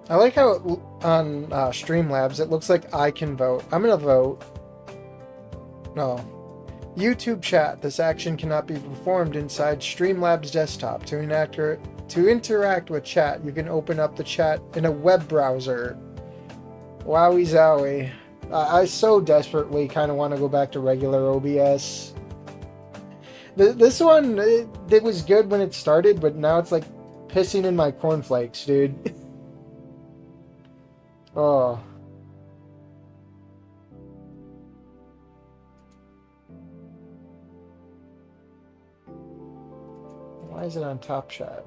I like how on Streamlabs it looks like I can vote. I'm gonna vote. No. YouTube chat. This action cannot be performed inside Streamlabs desktop. To interact with chat, you can open up the chat in a web browser. Wowie zowie. I so desperately kind of want to go back to regular OBS. This one, it was good when it started, but now it's like pissing in my cornflakes, dude. Oh. Why is it on Top Shot?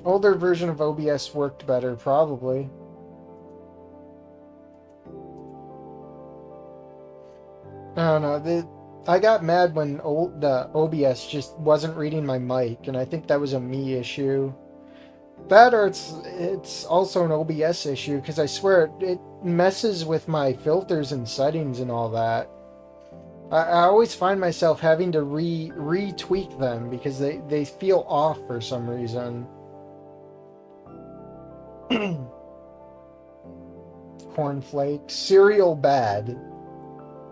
Older version of OBS worked better, probably. I don't know. I got mad when the OBS just wasn't reading my mic, and I think that was a me issue. That or it's also an OBS issue, because I swear it messes with my filters and settings and all that. I always find myself having to re-tweak them because they feel off for some reason. Cornflakes. Cereal bad.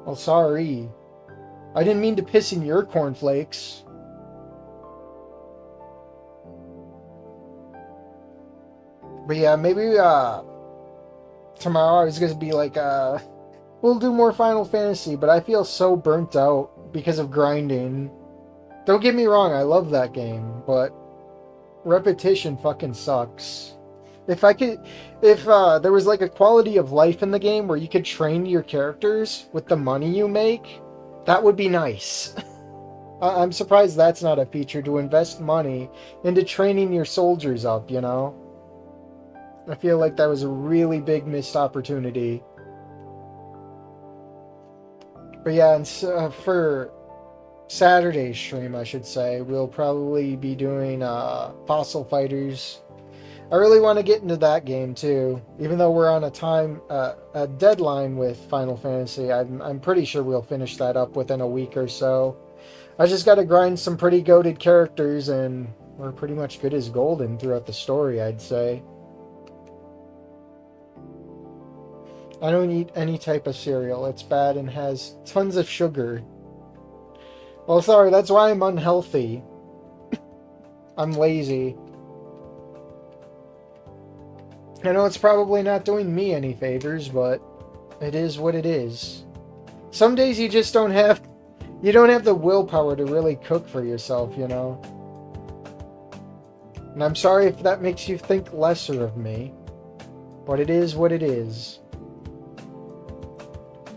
Well, sorry. I didn't mean to piss in your cornflakes. But yeah, maybe tomorrow I was going to be like, we'll do more Final Fantasy, but I feel so burnt out because of grinding. Don't get me wrong, I love that game, but repetition fucking sucks. If there was like a quality of life in the game where you could train your characters with the money you make, that would be nice. I'm surprised that's not a feature, to invest money into training your soldiers up, you know? I feel like that was a really big missed opportunity. But yeah, and for Saturday's stream, I should say, we'll probably be doing Fossil Fighters. I really want to get into that game too. Even though we're on a deadline with Final Fantasy, I'm pretty sure we'll finish that up within a week or so. I just got to grind some pretty goated characters, and we're pretty much good as golden throughout the story, I'd say. I don't eat any type of cereal. It's bad and has tons of sugar. Well, sorry, that's why I'm unhealthy. I'm lazy. I know it's probably not doing me any favors, but it is what it is. Some days you just don't have the willpower to really cook for yourself, you know? And I'm sorry if that makes you think lesser of me, but it is what it is.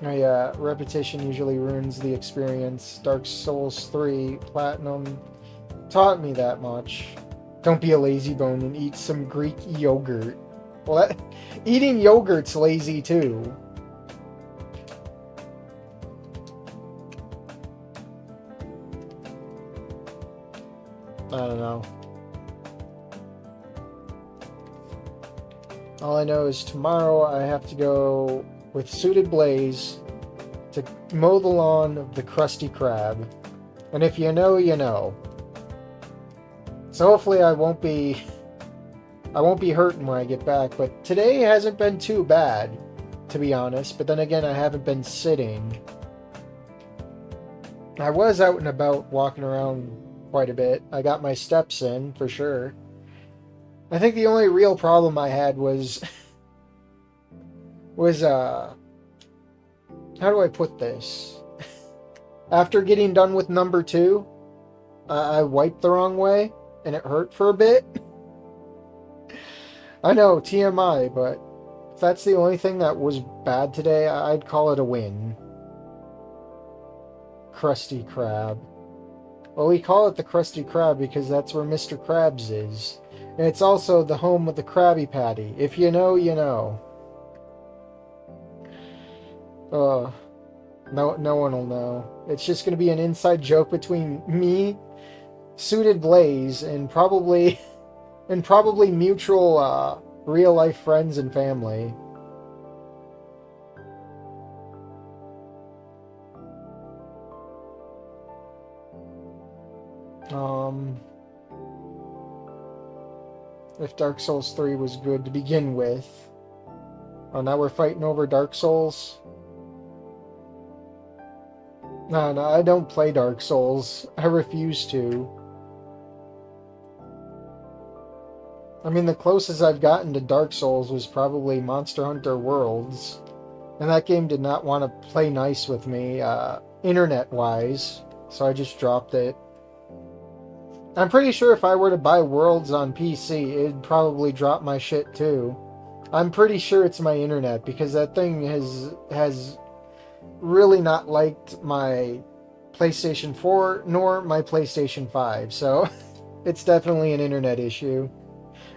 Oh yeah, repetition usually ruins the experience. Dark Souls 3 Platinum taught me that much. Don't be a lazy bone and eat some Greek yogurt. Well, eating yogurt's lazy too. I don't know. All I know is tomorrow I have to go with Suited Blaze to mow the lawn of the Krusty Krab. And if you know, you know. So hopefully I won't be hurting when I get back, but today hasn't been too bad, to be honest. But then again, I haven't been sitting. I was out and about walking around quite a bit. I got my steps in, for sure. I think the only real problem I had was how do I put this? After getting done with number 2, I wiped the wrong way, and it hurt for a bit. I know, TMI, but if that's the only thing that was bad today, I'd call it a win. Krusty Krab. Well, we call it the Krusty Krab because that's where Mr. Krabs is. And it's also the home of the Krabby Patty. If you know, you know. No one will know. It's just going to be an inside joke between me, Suited Blaze, and probably mutual real-life friends and family. If Dark Souls 3 was good to begin with. Oh, now we're fighting over Dark Souls? No, I don't play Dark Souls. I refuse to. I mean, the closest I've gotten to Dark Souls was probably Monster Hunter Worlds. And that game did not want to play nice with me, internet-wise. So I just dropped it. I'm pretty sure if I were to buy Worlds on PC, it'd probably drop my shit too. I'm pretty sure it's my internet, because that thing has really not liked my PlayStation 4 nor my PlayStation 5, so it's definitely an internet issue.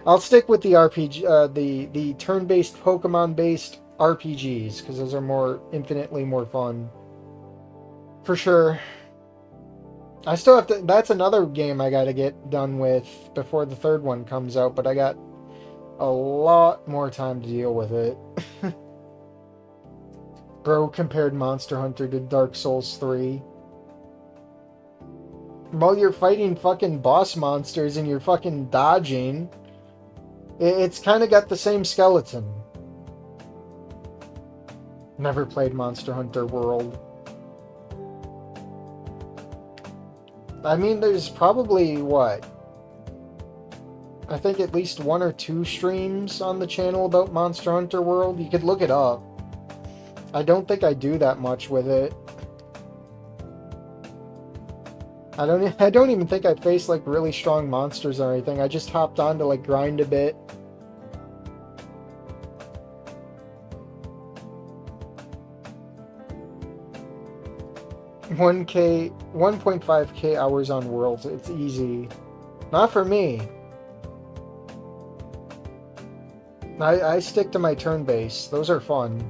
I'll stick with the RPG, the turn-based Pokemon-based RPGs, because those are infinitely more fun. For sure. I still have to, that's another game I gotta get done with before the third one comes out, but I got a lot more time to deal with it. Bro compared Monster Hunter to Dark Souls 3. While you're fighting fucking boss monsters and you're fucking dodging, it's kind of got the same skeleton. Never played Monster Hunter World. I mean, there's probably, what? I think at least 1 or 2 streams on the channel about Monster Hunter World. You could look it up. I don't think I do that much with it. I don't even think I faced like really strong monsters or anything. I just hopped on to like grind a bit. $1K, 1.5K hours on Worlds. It's easy. Not for me. I stick to my turn-based. Those are fun.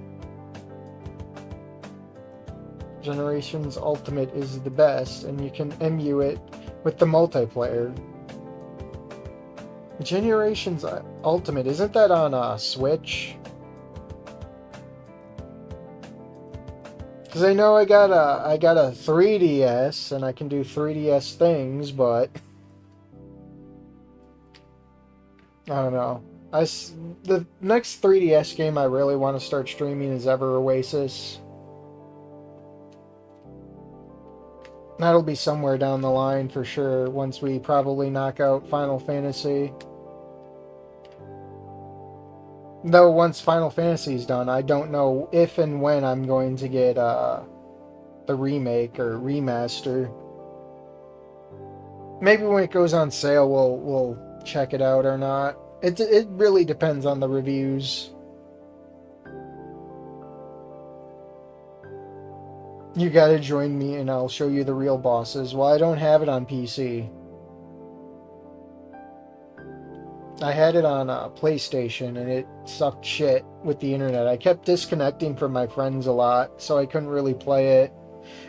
Generations Ultimate is the best, and you can MU it with the multiplayer. Generations Ultimate, isn't that on Switch? Because I know I got a 3DS, and I can do 3DS things, but I don't know. The next 3DS game I really want to start streaming is Ever Oasis. That'll be somewhere down the line for sure, once we probably knock out Final Fantasy. Though once Final Fantasy's done, I don't know if and when I'm going to get the remake or remaster. Maybe when it goes on sale, we'll check it out or not. It really depends on the reviews. You gotta join me and I'll show you the real bosses. Well, I don't have it on PC. I had it on PlayStation and it sucked shit with the internet. I kept disconnecting from my friends a lot, so I couldn't really play it.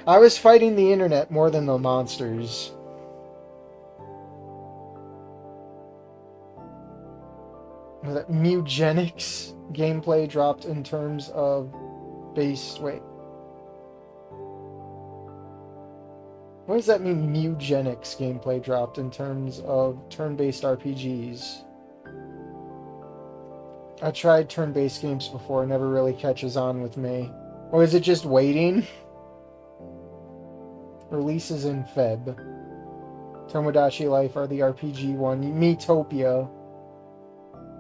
I was fighting the internet more than the monsters. That Mugenics gameplay dropped in terms of base... Wait. What does that mean, Mugenics gameplay dropped in terms of turn-based RPGs? I tried turn-based games before, it never really catches on with me. Or is it just waiting? Releases in Feb. Tomodachi Life are the RPG one. Miitopia.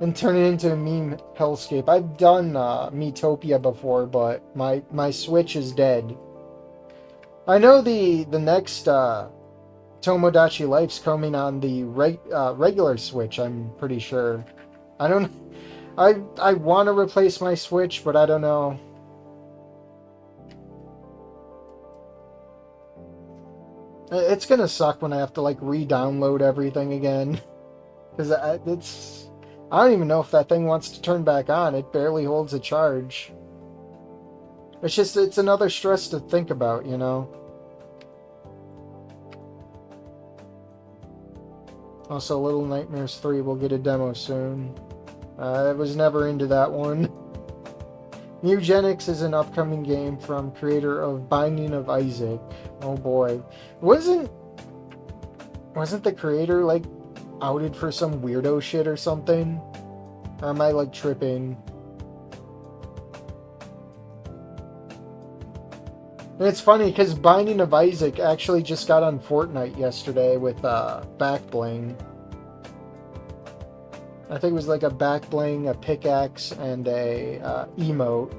And turn it into a meme hellscape. I've done Miitopia before, but my Switch is dead. I know the next Tomodachi Life's coming on the regular Switch, I'm pretty sure. I want to replace my Switch, but I don't know. It's gonna suck when I have to like re-download everything again. Because I don't even know if that thing wants to turn back on. It barely holds a charge. It's another stress to think about, you know? Also, Little Nightmares 3 will get a demo soon. I was never into that one. Mugenics is an upcoming game from creator of Binding of Isaac. Oh boy. Wasn't the creator, like, outed for some weirdo shit or something? Or am I, like, tripping? And it's funny, because Binding of Isaac actually just got on Fortnite yesterday with back bling. I think it was like a back bling, a pickaxe, and a emote.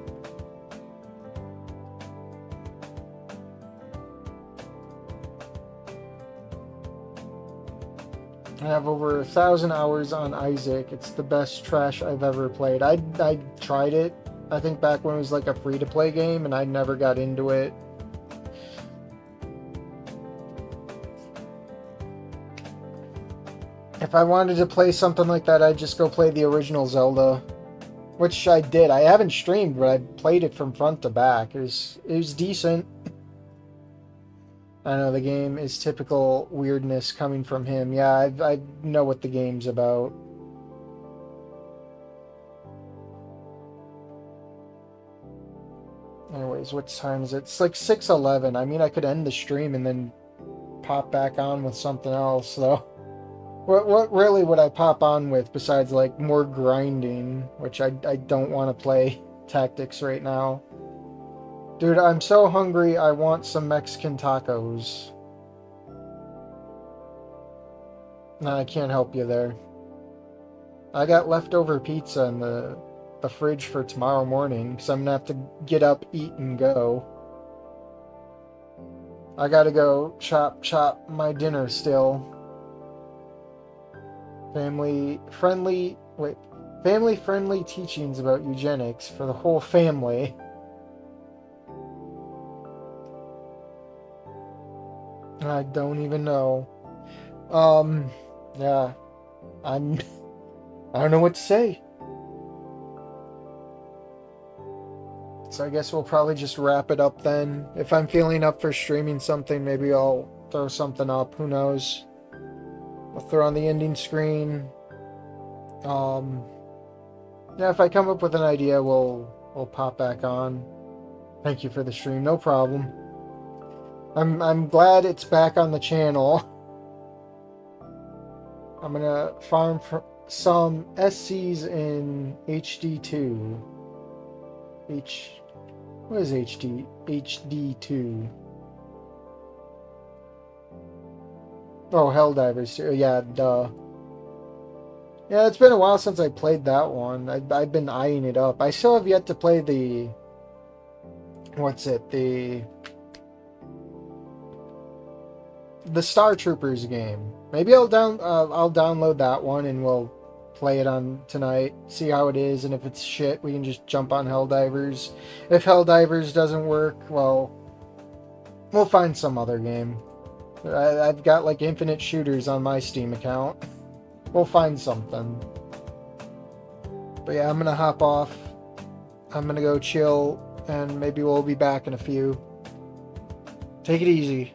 I have over 1,000 hours on Isaac. It's the best trash I've ever played. I tried it, I think back when it was like a free-to-play game, and I never got into it. If I wanted to play something like that, I'd just go play the original Zelda. Which I did. I haven't streamed, but I played it from front to back. It was decent. I know the game is typical weirdness coming from him. Yeah, I know what the game's about. Anyways, what time is it? It's like 6:11. I mean, I could end the stream and then pop back on with something else, though. What really would I pop on with besides, like, more grinding, which I don't want to play tactics right now. Dude, I'm so hungry, I want some Mexican tacos. Nah, I can't help you there. I got leftover pizza in the fridge for tomorrow morning, because I'm going to have to get up, eat, and go. I gotta go chop my dinner still. Family-friendly teachings about eugenics for the whole family. I don't even know. Yeah. I don't know what to say. So I guess we'll probably just wrap it up then. If I'm feeling up for streaming something, maybe I'll throw something up. Who knows? I'll throw on the ending screen. Yeah, if I come up with an idea, we'll pop back on. Thank you for the stream. No problem. I'm glad it's back on the channel. I'm gonna farm for some SCs in HD2. What is HD2? Oh, Helldivers 2. Yeah, duh. Yeah, it's been a while since I played that one. I've been eyeing it up. I still have yet to play the... What's it? The Star Troopers game. Maybe I'll download that one and we'll play it on tonight. See how it is, and if it's shit, we can just jump on Helldivers. If Helldivers doesn't work, well, we'll find some other game. I've got like infinite shooters on my Steam account. We'll find something. But yeah, I'm gonna hop off. I'm gonna go chill, and maybe we'll be back in a few. Take it easy.